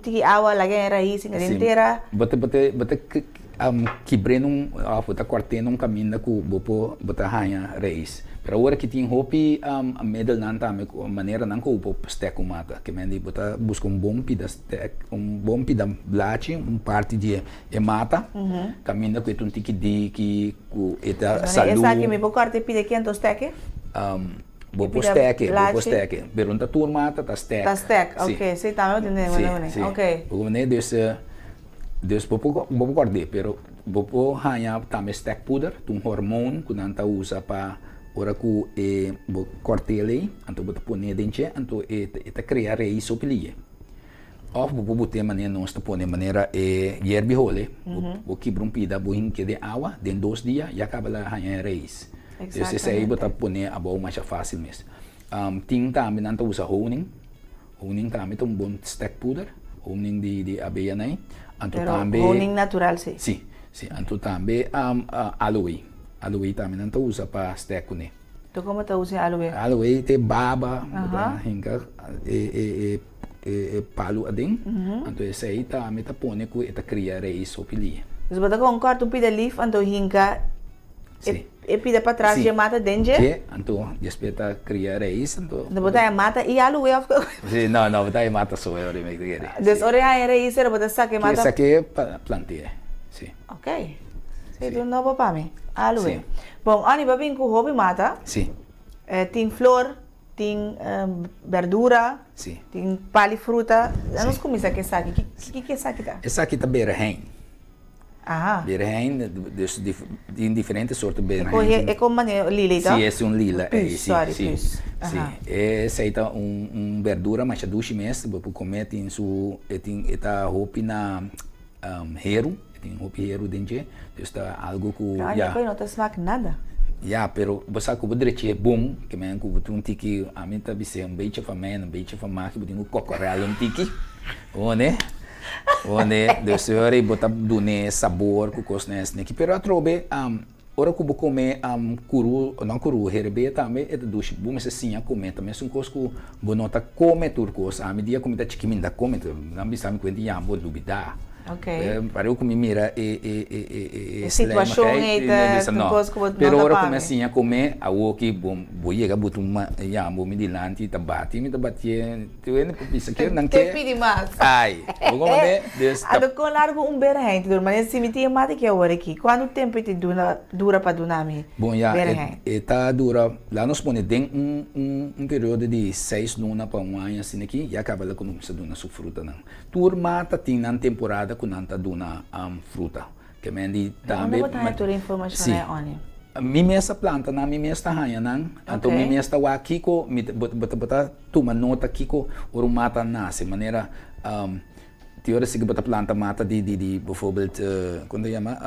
S3: tiki água lá em raiz inga inteira.
S22: Bota quebrando bota cortando caminho com bota ranha raiz. Pero agora que tem hopi a medel não tá a maneira não com o stack o mata, que mendi bota busca bom pida stack, bom pida blate, parte de mata. Caminho com tiki de que eta salu.
S3: Essa aqui me vou cortar pida 500 stack?
S22: Bobo stack. Pergunta turma, tá stack.
S3: Tá stack, ok. Sei também entendendo,
S22: sim.
S3: Ok.
S22: Dus bobo guardei, pero bobo hanya também stack puder, hormone que nanta usa para ora ku bo cortele, anto bota pone dentro, anto eta criar raiz opilie. Of bobo bote maneira não está pone maneira hierbi hole, bo quebra pida bo hinque de água, den 2 dias e acaba lá hanya raiz. Dus esse aí botar pone a boa mais fácil mesmo. Tem também nanta usa honing também tem bom stack puder, honing de abelha né. Anto também
S3: honing natural sim.
S22: Sim. Anto também aloe também não usa para stack né.
S3: Tu como tu usa aloe?
S22: Aloe tem baba, hinga palo adem. Anto esse aí também tá pone com eta criar raiz opilia.
S3: Dus bota com corta pida leaf anto hinga e pida para trás de mata dentro.
S22: Sim, anto espeta criar raiz anto.
S3: De botar a mata e aloe of.
S22: Não, botar a mata só eu me querer.
S3: Des ore a raiz era botar saque mata.
S22: Essa aqui é plantia. Sim.
S3: Ok. Sei do novo para mim. Aloe. Bom, ani babin com hobby mata.
S22: Sim.
S3: Tem flor, tem verdura, tem palifruta. Nós comemos aqui saque. Que saque tá?
S22: Essa aqui tá beira-rain.
S3: Beira-rain,
S22: tem diferentes sortes de beira-rain.
S3: É como lila, então?
S22: Sim, é lila.
S3: Sim.
S22: Essa aí tá verdura, mas duche mesmo, para comer tem essa roupa na hero, tem roupa hero dentro, está algo que
S3: não tá smack nada.
S22: Pero você que o direito é bom, que me encontro tiki, a mim tá bem um beijo para mim, um beijo para mim, que eu cocorrelo tiki, né? De senhora bota dune sabor com coisa nesse aqui, pero a trobe ora que eu comer curu herbe também é do bom mas assim a comer também são coisas que bonota come turcos a medida como tá chiquiminda come não me sabe quando ia amor dubida.
S3: Ok.
S22: Para eu comer mira
S3: situação
S22: pero ora come assim a comer a o que bom chega botar uma amor me dilante tabati tu é pensa que não quer
S3: pedi mais
S22: ai vou comer
S3: ado com largo beira-rain mas se me tinha mate que agora aqui quanto tempo te dura para dunami
S22: bom tá dura lá nos põe tem período de 6 luna para um ano assim aqui e acaba lá quando começa a duna sua fruta não turma tá tem na temporada com nanta duna fruta que mendi também
S3: mas toda informação é onde
S22: mimi essa planta na mimi esta ranha não então mimi esta wa kiko bota toma nota kiko or mata nasce maneira teoria se bota planta mata de bijvoorbeeld quando chama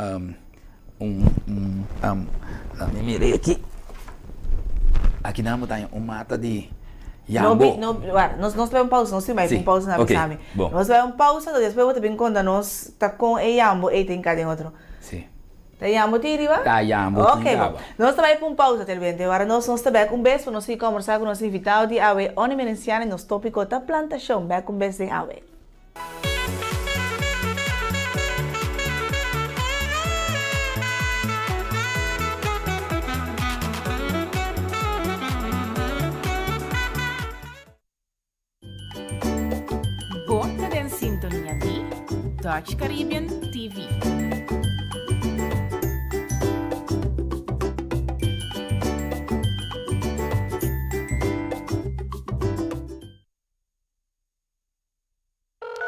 S22: mimi aqui na montanha mata de Yambo.
S3: Nós vamos pausa, nós temos uma pausa na exame. Nós vamos pausa, depois vou te bem quando nós tá com o Yambo e tem cada outro.
S22: Sim.
S3: Tá Yambo tiriva?
S22: Tá Yambo.
S3: Ok, bom. Nós também com pausa televente. Agora nós também com beijo, nós vamos conversar com nosso invitado de Awe, onde menciona nos tópicos da plantação, bem com beijo em Awe.
S1: Bota em sintonia de Dutch Caribbean TV.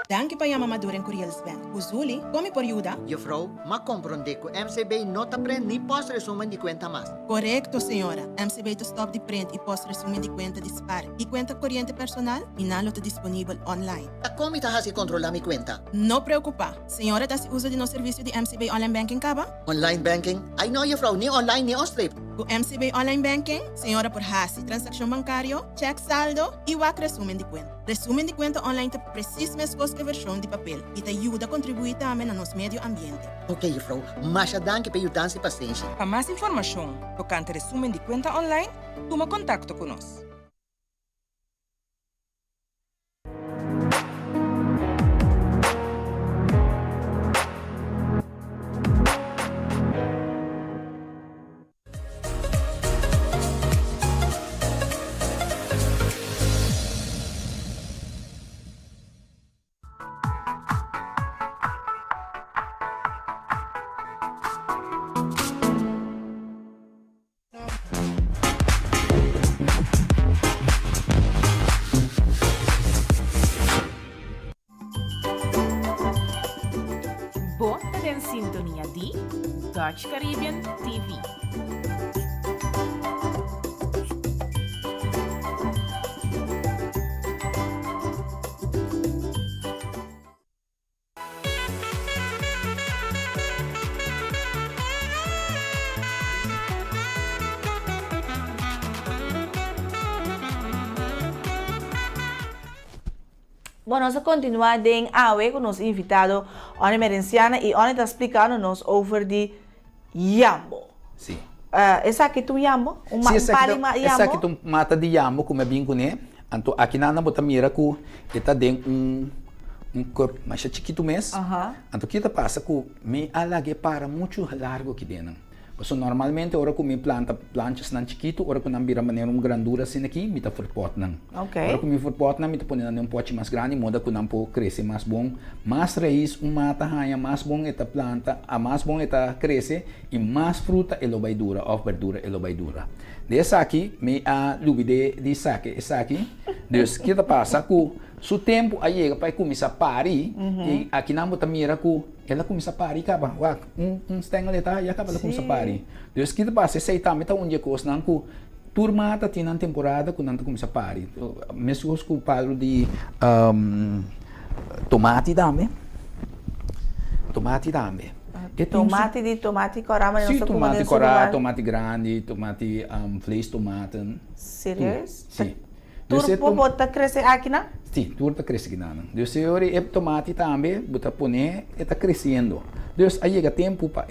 S2: Danke pa yama maduren Kuriels Bank. Uzuli, come por ayuda?
S4: Juffrouw, ma comprende que MCB no te prende ni post resumen de cuenta más.
S2: Correcto, señora. MCB to stop the print y post resumen de cuenta dispare. Y cuenta corriente personal, inalo te disponible online.
S4: ¿Cómo te hace controlar mi cuenta?
S2: No preocupa. Señora, ¿te uso de no servicio de MCB Online Banking kaba?
S4: Online banking? Ay no, juffrouw, ni online ni ostrip.
S2: Con MCB Online Banking, señora por hasi, transacción bancario, check saldo y WAC resumen de cuenta. Resumen de cuenta online te precisa mescos que versión de papel y te ayuda a contribuir también a nuestro medio ambiente.
S4: Ok, juffrouw, mas danke por ayudar y paciencia.
S23: Para más información tocante resumen de cuenta online, toma contacto con nosotros.
S1: Bota en sintonia di Dutch Caribbean TV.
S3: Bueno, vamos a continuar en AWE con nuestro invitado, Oni Merenciana, y Oni está explicando-nos over de Yambo.
S22: Sim.
S3: Essa aqui tu Yambo?
S22: Essa aqui tu mata de Yambo, como é bem conhecido. Então, aqui na bota mira que está dentro corpo mais chiquito mesmo. Então, o que passa que me alague para muito largo aqui dentro. So, normalmente, ora que me plantas nan chiquito, ora que não vira maneira grandura assim aqui, me tá forpot nan. Ora que me forpot nan, me tá ponendo um pote mais grande, moda que não pode crescer mais bom, mais raiz, mata raia, mais bom esta planta, a mais bom esta cresce e mais fruta ela vai dura, ou verdura ela vai dura. Dessa aqui, me a lubi de saque, essa aqui, Deus que passa que o tempo aí chega para começar a parir, e aqui não botar mira que ela começa a parir, acaba, stengel está e acaba ela começa a parir. Deus que passa esse também está onde coisa não que turma tá tendo temporada que não começa a parir. Mesmo que o padre de tomate também,
S3: tomate corama,
S22: sim, tomate corá, tomate grande, tomate flex tomate.
S3: Serious?
S22: Sim.
S3: Turpo bota crescer aqui na?
S22: Sim, turpo cresce aqui na. Deus senhor é tomate também, bota poner está crescendo. Deus aí chega tempo para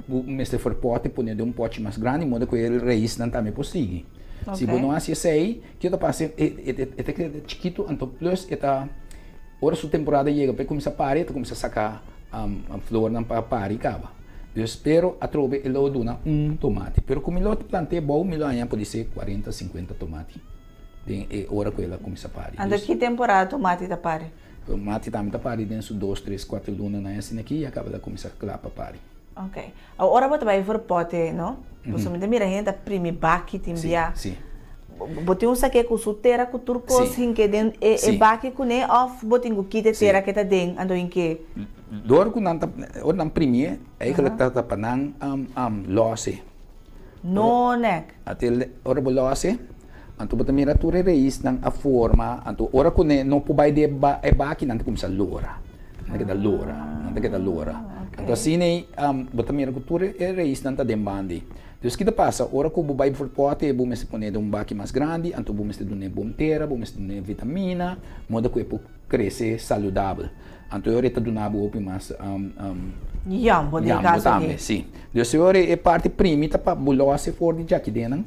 S22: mestre for pote poner de pote mais grande, modo que ele raiz não também possível. Se você não assim sei, que eu passe é chiquito, então plus está hora sua temporada chega para começar a parir, começar a sacar a flor não para parir acaba. Eu espero a trove ele dona tomate, pero como ele plantei bom, me lá pode ser 40, 50 tomate. É hora que ela começa a parir.
S3: Anda que temporada tomate está pare?
S22: Tomate também está parir dentro de 2, 3, 4 lunas na assim aqui e acaba de começar a parir.
S3: Ok. Agora você vai for pote, não? Você me mira gente prime baki timbia.
S22: Sim.
S3: Bote saque com suteira com turcos que den e baki com ne off bote com kite tera que tá den ando em que.
S22: Dor com não prime é que ela tá panang losse.
S3: No nek.
S22: Até ora losse. Anto bota mira tu reis nang a forma, anto ora ko no po bay de baki nang kumisa lora. Nagada lora. Anto sine bota mira ko tu reis nang ta dembandi. Deus que passa, ora ko bubay for pote, bumes pone de baki mais grande, anto bumes de dune bomtera, bumes de dune vitamina, moda ko epo crescer saudável. Anto ora ta dunabo opi mais
S3: Yambo de caso
S22: também, sim. Deus ora é parte primita para bulose for de jaki denang.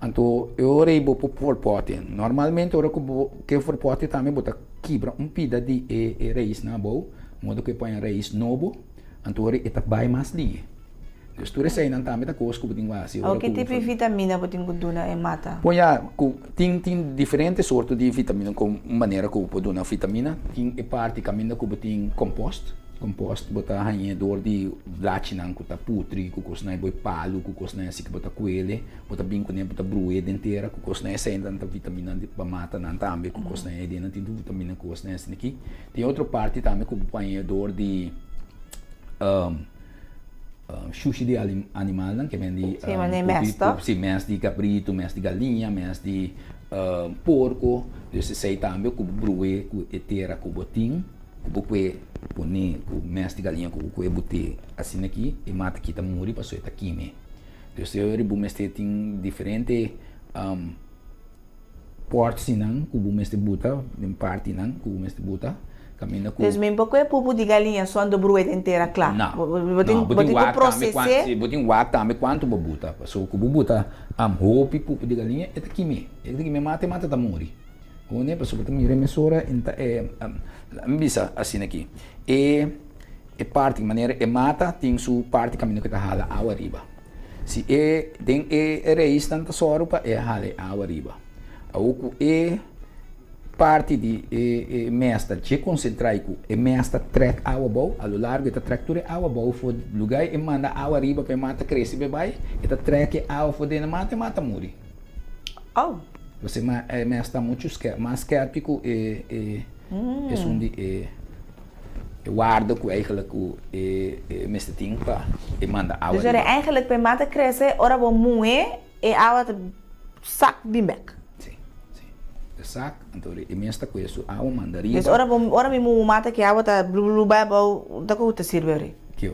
S22: Então, eu reibo por pote. Normalmente, eu que for pote também bota quebra pida de raiz na boa, modo que põe raiz novo. Então, ele está bem mais liga. Então, tu sei não também tá coisa que botinho assim.
S3: O que tipo de vitamina botinho duna é mata?
S22: Põe tem diferentes sortes de vitamina com maneira que pode dar vitamina. Tem parte caminho que botinho composto. composto bota ranhedor de blachinang kuta putri ku kosnai boi palu ku kosnai assim que bota coelho bota bem com bota brueda inteira ku kosnai sem tanta vitamina de mata nan também ku kosnai de não tem vitamina ku kosnai assim aqui tem outra parte também com ranhedor de sushi de animal que vem de mes de cabrito mes de galinha mes de porco esse sei também com bruê com inteira com botim buque pone com mes de galinha com buque bute assim aqui e mata que tá muri passou tá quime então eu ribu meste tem diferente ports não com bu meste buta em parte não com bu meste buta caminha com
S3: desmem pouco é pupu de galinha só do bruet inteira claro
S22: botin wak também quanto buta passou com buta roupa pupu de galinha é tá quime mata tá muri One passou para mim remessora bisa assim aqui e parte de maneira mata tem sua parte caminho que tá hala água riba se tem reis tanta sorupa hala água riba o parte de mesta de concentrar com mesta trek água boa ao largo da tractura água boa for lugar e manda água riba para mata cresce bem e tá trek água for dentro mata muri você está muito mais skeptico e guarda com eigenlijk mestre ting pa e manda água.
S3: Dus eigenlijk bij mata cresce ora bom moe e água sac bimbek.
S22: Sim. De sac, então e mestre com isso água mandaria.
S3: Dus ora mi mu mata que água tá blu babo da ko te sirve.
S22: Que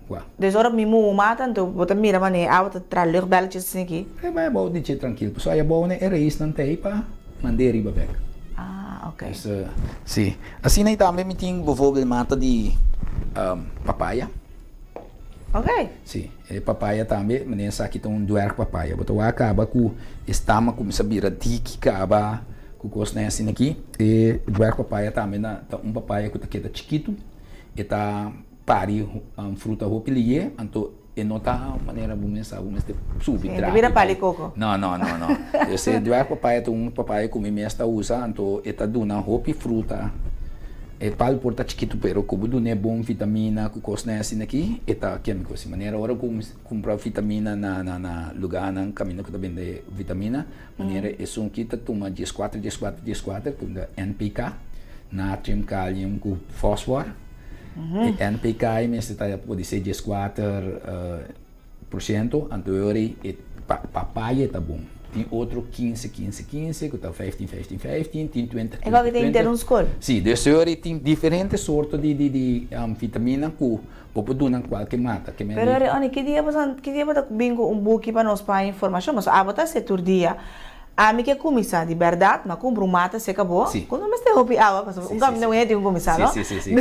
S22: qua.
S3: Dus ora mi mu mata então bota mira mane água tá tra lir belletjes assim aqui.
S22: É bom de tranquilo. Só é bom né era isso não tem pa manderi babek.
S3: Ok.
S22: Dus, sim. Assim aí também me tem bijvoorbeeld mata de papaya.
S3: Ok.
S22: Sim. Papaya também, mas aqui tem dwerg papaya. Botou acaba com estama com sabira tiki acaba com coisa assim aqui. E dwerg papaya também na papaya que tá chiquito e tá pari fruta ropilie, então e não tá maneira bumensa subidrar.
S3: Vira pali coco.
S22: Não. Eu sei dwerg papaya tem papaya como mestre usa, então e tá dando roupa e fruta. E pal porta chiquito pero como do né bom vitamina com coisa assim aqui e tá químico assim maneira hora comprar vitamina na lugar na caminho que tá vende vitamina maneira é só que tá toma 14 com da NPK natrium kalium com fósforo e NPK mesmo tá pode ser 14%, então e papaya tá bom. Tem outro 15, que tá 15, tem 20.
S3: É igual que tem ter escola?
S22: Sim, desse tem diferentes sortes de vitamina que pode dar qualquer mata.
S3: Pero Oni, que dia você bingo book para nós para informação, mas a botar setor dia. A mim que começar de verdade, mas compro mata se acabou. Quando mais tem roupa água, porque caminho não é de começar, não?
S22: Sim.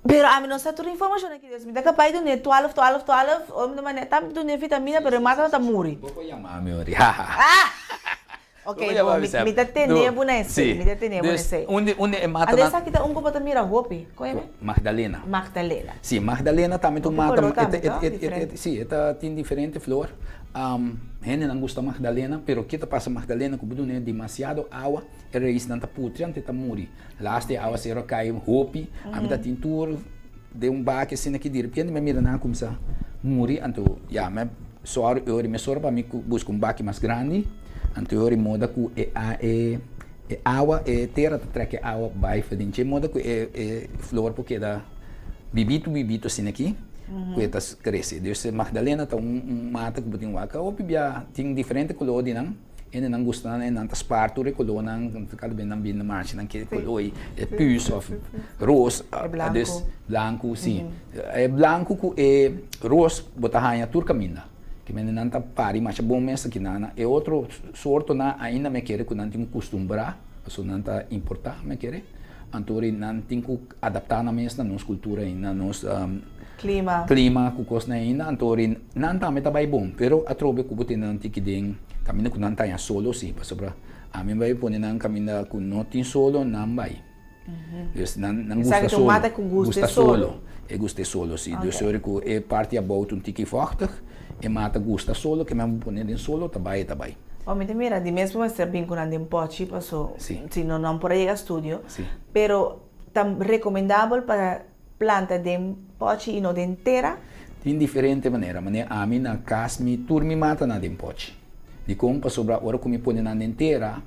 S3: Pero a mim não está toda informação aqui, me dá capaz de 12, ou me dá tá do vitamina, pero mata tá muri.
S22: Vou chamar meu.
S3: Ok, me dá tenha bonesse, Onde
S22: é mata?
S3: Ade sa kita ungo bata mira hopi, koe
S22: Magdalena.
S3: Sim,
S22: Magdalena também tu mata. Sim, tem diferente flor. Gente não gosta Magdalena, pero kita passa Magdalena com budo demasiado água, e raiz não tá putri, não tá muri. Laste água se cai hopi, a mim tintura de baque assim aqui de repente me mira na começa muri, então me só eu me sorba me busco baque mais grande, então eu moda com água e terra treque água vai fazendo moda com flor porque dá bibito assim aqui. Coisas cresce. Deus Magdalena tá mata que botin waka. O pibia tem diferente color de não. Ele não gosta né não tas parture color não cada bem não bem na marcha não que color é puce of rose. Blanco sim. É blanco com rose botahanha turcamina. Que men não tá pari mas bom mesa que nana. É outro sorto na ainda me querer que não tem costumbrar, só não tá importar me querer. Antori não tem que adaptar na mesa na nossa cultura e na nossa clima ku kos na ina antori nan ta meta bai bom pero atrobe ku butin nan tikiding kami na ku nan taya solo si pasobra amin bai pone nan kami na ku notin solo nan bai dus nan gusta solo
S3: mata ku gusta solo
S22: e gusta solo si dus ori ku e parte about un tiki vochtig e mata gusta solo que man pone din solo tabai.
S3: O me mira di mesmo ser vinculando un po' ci passo si non por llegar a studio pero tan recomendável para planta de pote e não de inteira?
S22: Tem diferente maneira. A mim na casa me turmi mata na de pote. De como para sobrar hora que me põe na inteira,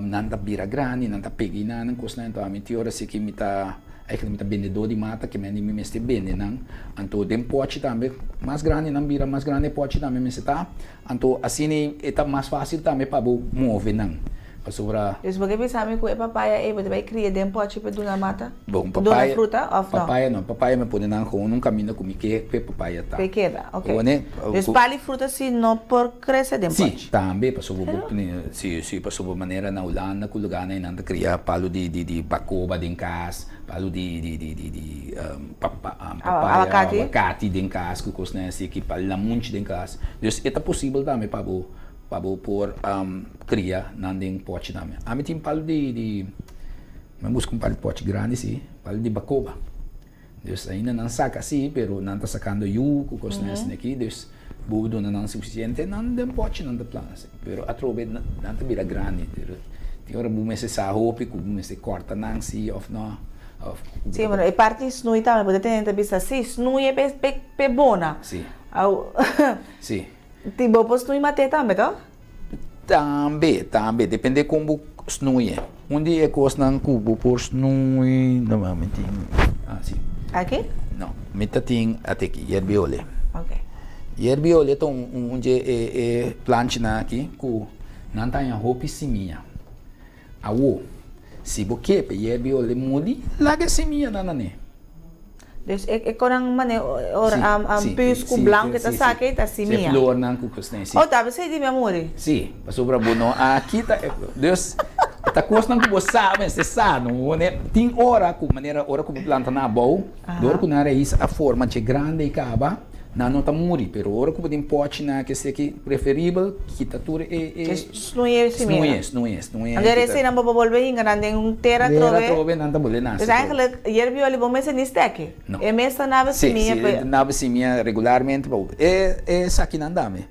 S22: nanta bira grande, nanta pegi na não custa então a mim tem hora se que me tá eigenlijk met vendedor de mata que me meste bende nang anto den pote também mais grande não bira mais grande pote também me está anto assim é mais fácil também para mover nang para sobrar.
S3: Dus você pensa que é papaya você vai criar den pote para dona mata?
S22: Bom, papaya.
S3: Fruta ou não?
S22: Papaya não, papaya me pode nang com caminho comigo que papaya tá.
S3: Pequena, ok.
S22: Dus
S3: pali fruta se não por crescer den pote.
S22: Sim, também para sobre para sobre maneira na Holanda que lugar na ainda criar palo de bacoba de casa. Palo de papaya, abacate de casa que custa assim que palo la munch de casa. Dus é possível também para por criar nandem pote também. A mim tem palo mas busco palo de pote grande sim, palo de bacoba. Dus ainda não saca assim, pero não está sacando que custa assim aqui, dus budo não suficiente, não tem pote não tem plano assim. Pero a trove não está vira grande. Tem hora bu mese sa hopi, bu mese corta não si of não.
S3: Sim, mas a parte snui também pode ter gente vista assim, snui é pe bona.
S22: Sim.
S3: Sim. Tipo, posso snui mate também, tá?
S22: Também, depende como snui é. Onde é que não cubo por snui, normalmente. Sim.
S3: Aqui?
S22: Não, meta tem até aqui, herbiole.
S3: Ok.
S22: Herbiole então onde é plante na aqui, que não tem a roupa seminha. Se você quer herbiole mudi, larga seminha na nane.
S3: Dus ik kon een manier een pisco blanco que está aqui tá seminha.
S22: Se flor não custa nem.
S3: Oh, tá, você de minha mãe.
S22: Sim, para sobra bono aqui tá Deus tá custando que você sabe, você sabe, não é? Tem hora com maneira hora que planta na boa, hora que na raiz a forma de grande e acaba. Não tá muri, pero hora que tem pote na que se que preferível que tá tudo
S3: não é seminha.
S22: Não é.
S3: Agora se não vou volver enganando em terra
S22: trove não tá bolena.
S3: Mas eigenlijk herbiole bom mês nem steque. É mês tá na seminha.
S22: Na seminha regularmente, é aqui não dá me.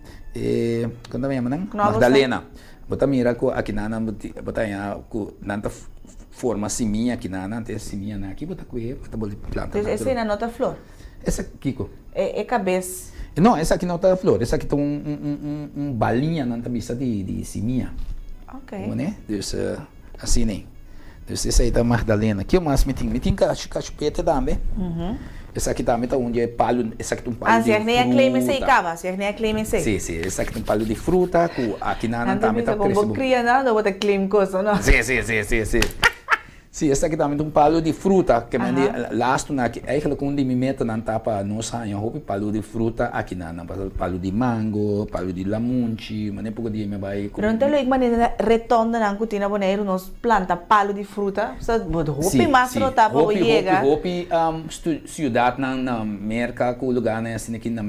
S22: Quando me chamam Magdalena. Bota mira ko aqui na bota ya ko nanta forma seminha aqui na tem seminha na aqui bota bol planta.
S3: Essa é na nota flor.
S22: Essa Kiko.
S3: É cabeça.
S22: Não, essa aqui não tá flor, essa aqui tem balinha na cabeça de seminha.
S3: Ok.
S22: Né? Dus assim nem. Dus essa aí tá Magdalena. Que mais me tem cachupete também. Essa aqui também tá onde é palho, essa aqui tem palho de fruta.
S3: Se é clima sei cava, se é clima sei.
S22: Sim, essa aqui tem palho de fruta, aqui na também tá crescendo.
S3: Não cria nada, bota clima coisa, não?
S22: Sim. Sim, essa aqui também tem um palo de fruta, que me lasto na que eigenlijk quando me meta na tapa não sai, eu palo de fruta aqui na palo de mango, palo de lamunchi, mas nem pouco dia me vai.
S3: Pero então ele maneira retorna na cozinha boneiro nos planta palo de fruta, só hopi mais rota para chega.
S22: Hopi ciudad na merca com lugar né assim aqui na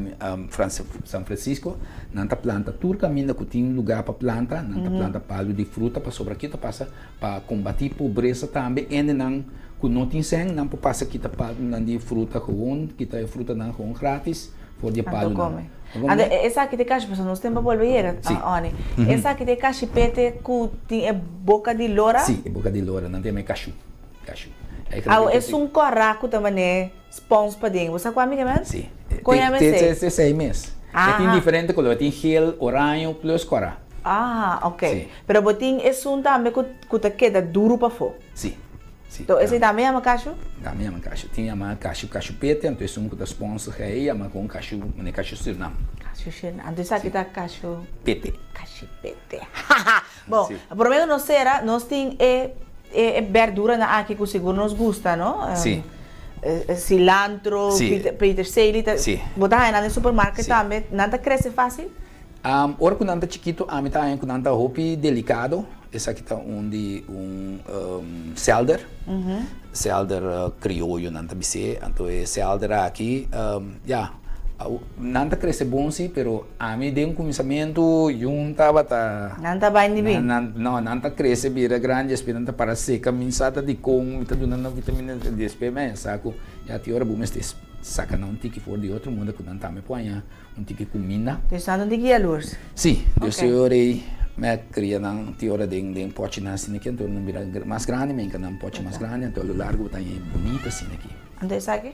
S22: São Francisco, na planta turca ainda que tem lugar para planta, na planta palo de fruta para sobre aqui passa para combater pobreza também. En dan não tem sangue, não passa aqui não de fruta com kita fruta não com grátis por de palo não.
S3: Essa aqui tem caixa, pessoal, nós temos para volver Oni. Essa aqui tem caixa pete que tem boca de lora.
S22: Sim, boca de lora, não tem mais cachu.
S3: É um coraco também né, spons para dentro. Você come também?
S22: Sim.
S3: Tem
S22: 6 meses. Tem diferente color, tem gel, orange plus cora.
S3: Ok.
S22: Sim.
S3: Pero botin é um também que te queda duro para fora.
S22: Sim.
S3: Então, esse também é uma caixa?
S22: Também é uma caixa. Tinha uma caixa pete, então é um que sponsor aí, mas com caixa Suriname.
S3: Caixa Suriname. Então, isso aqui tá caixa
S22: pete.
S3: Caixa pete. Bom, por meio nós será, nós tem verdura na aqui que seguro nos gusta, não?
S22: Sim.
S3: Cilantro, peterselie, botar aí no supermercado também, nada cresce fácil?
S22: Ora que nanta chiquito, a mim tá com nanta roupa delicado. Essa aqui tá celder. Celder criollo nanta bise, então é celder aqui, nanta cresce bom sim, pero a mim de começamento tava tá.
S3: Nanta vai nem bem.
S22: Não, nanta cresce vira grande, esperando para seca, minsata de com, tá dando vitamina D, mas saco, já te hora bom este saca não tique for de outro mundo que não tá me põe um tique comida.
S3: Então não tique a luz.
S22: Sim, eu orei me cria nang tiora ding pote na sini aqui, então não vira mais grande, men kan pote mais grande, então o largo tá bonita sini aqui.
S3: Ando isso aqui?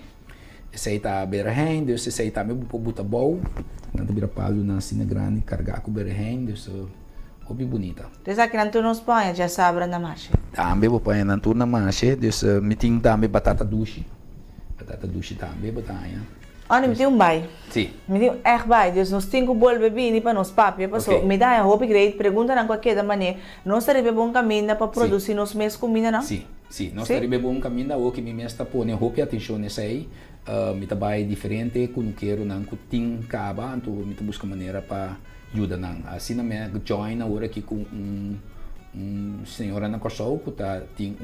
S22: Esse aí tá berhen, Deus esse aí tá mesmo por buta bom, não vira palo na sini grande, carregar com berhen, Deus hobby bonita.
S3: Isso aqui não tu nos põe, já sabe na marcha.
S22: Também vou pôr na turna marcha, Deus meeting também batata doce também botanha.
S3: Olha, me tem bai.
S22: Sim.
S3: Me tem bai. Deus nos 5 bol bebini para nos papi, passou. Me dá hobby great, pergunta na qualquer maneira, nós teremos bom caminho para produzir nos mesmos comida, não?
S22: Sim. Nós teremos bom caminho, o que me está pondo hobby atenção nessa aí, me trabalha diferente, quando quero não tem caba, então me busca maneira para ajudar não. Assim na minha join agora aqui com senhora na Corsol, que tem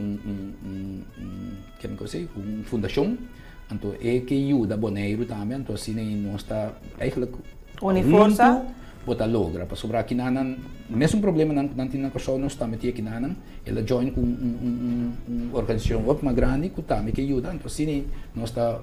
S22: que sei, fundação. Então, é que ajuda boneiro também, então assim nós está eigenlijk
S3: uniforsa
S22: botar logra para sobrar aqui nanan mesmo problema não tem na Corsol nós também tem aqui nanan ela join com organização mais grande que também que ajuda então assim nós está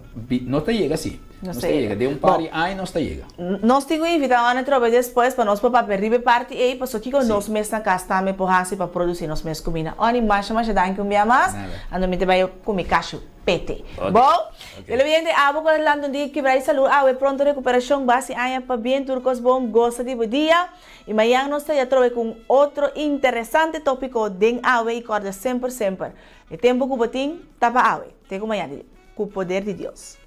S22: chega assim nós chega de party aí nós chega
S3: nós temos que invitar a Ana depois para nós para perder parte aí para que nós mesmos na casa também para produzir nós mesmos comida oni mais dá que mais ando me vai comer cacho PT. Bom, ele vem de abo com lá no dia que vai saúde, pronto recuperação base aí para bem turcos bom gosta de dia e amanhã nós já trove com outro interessante tópico de awe e corda sempre. O tempo que botim tapa awe. Tem como amanhã com o poder de Deus.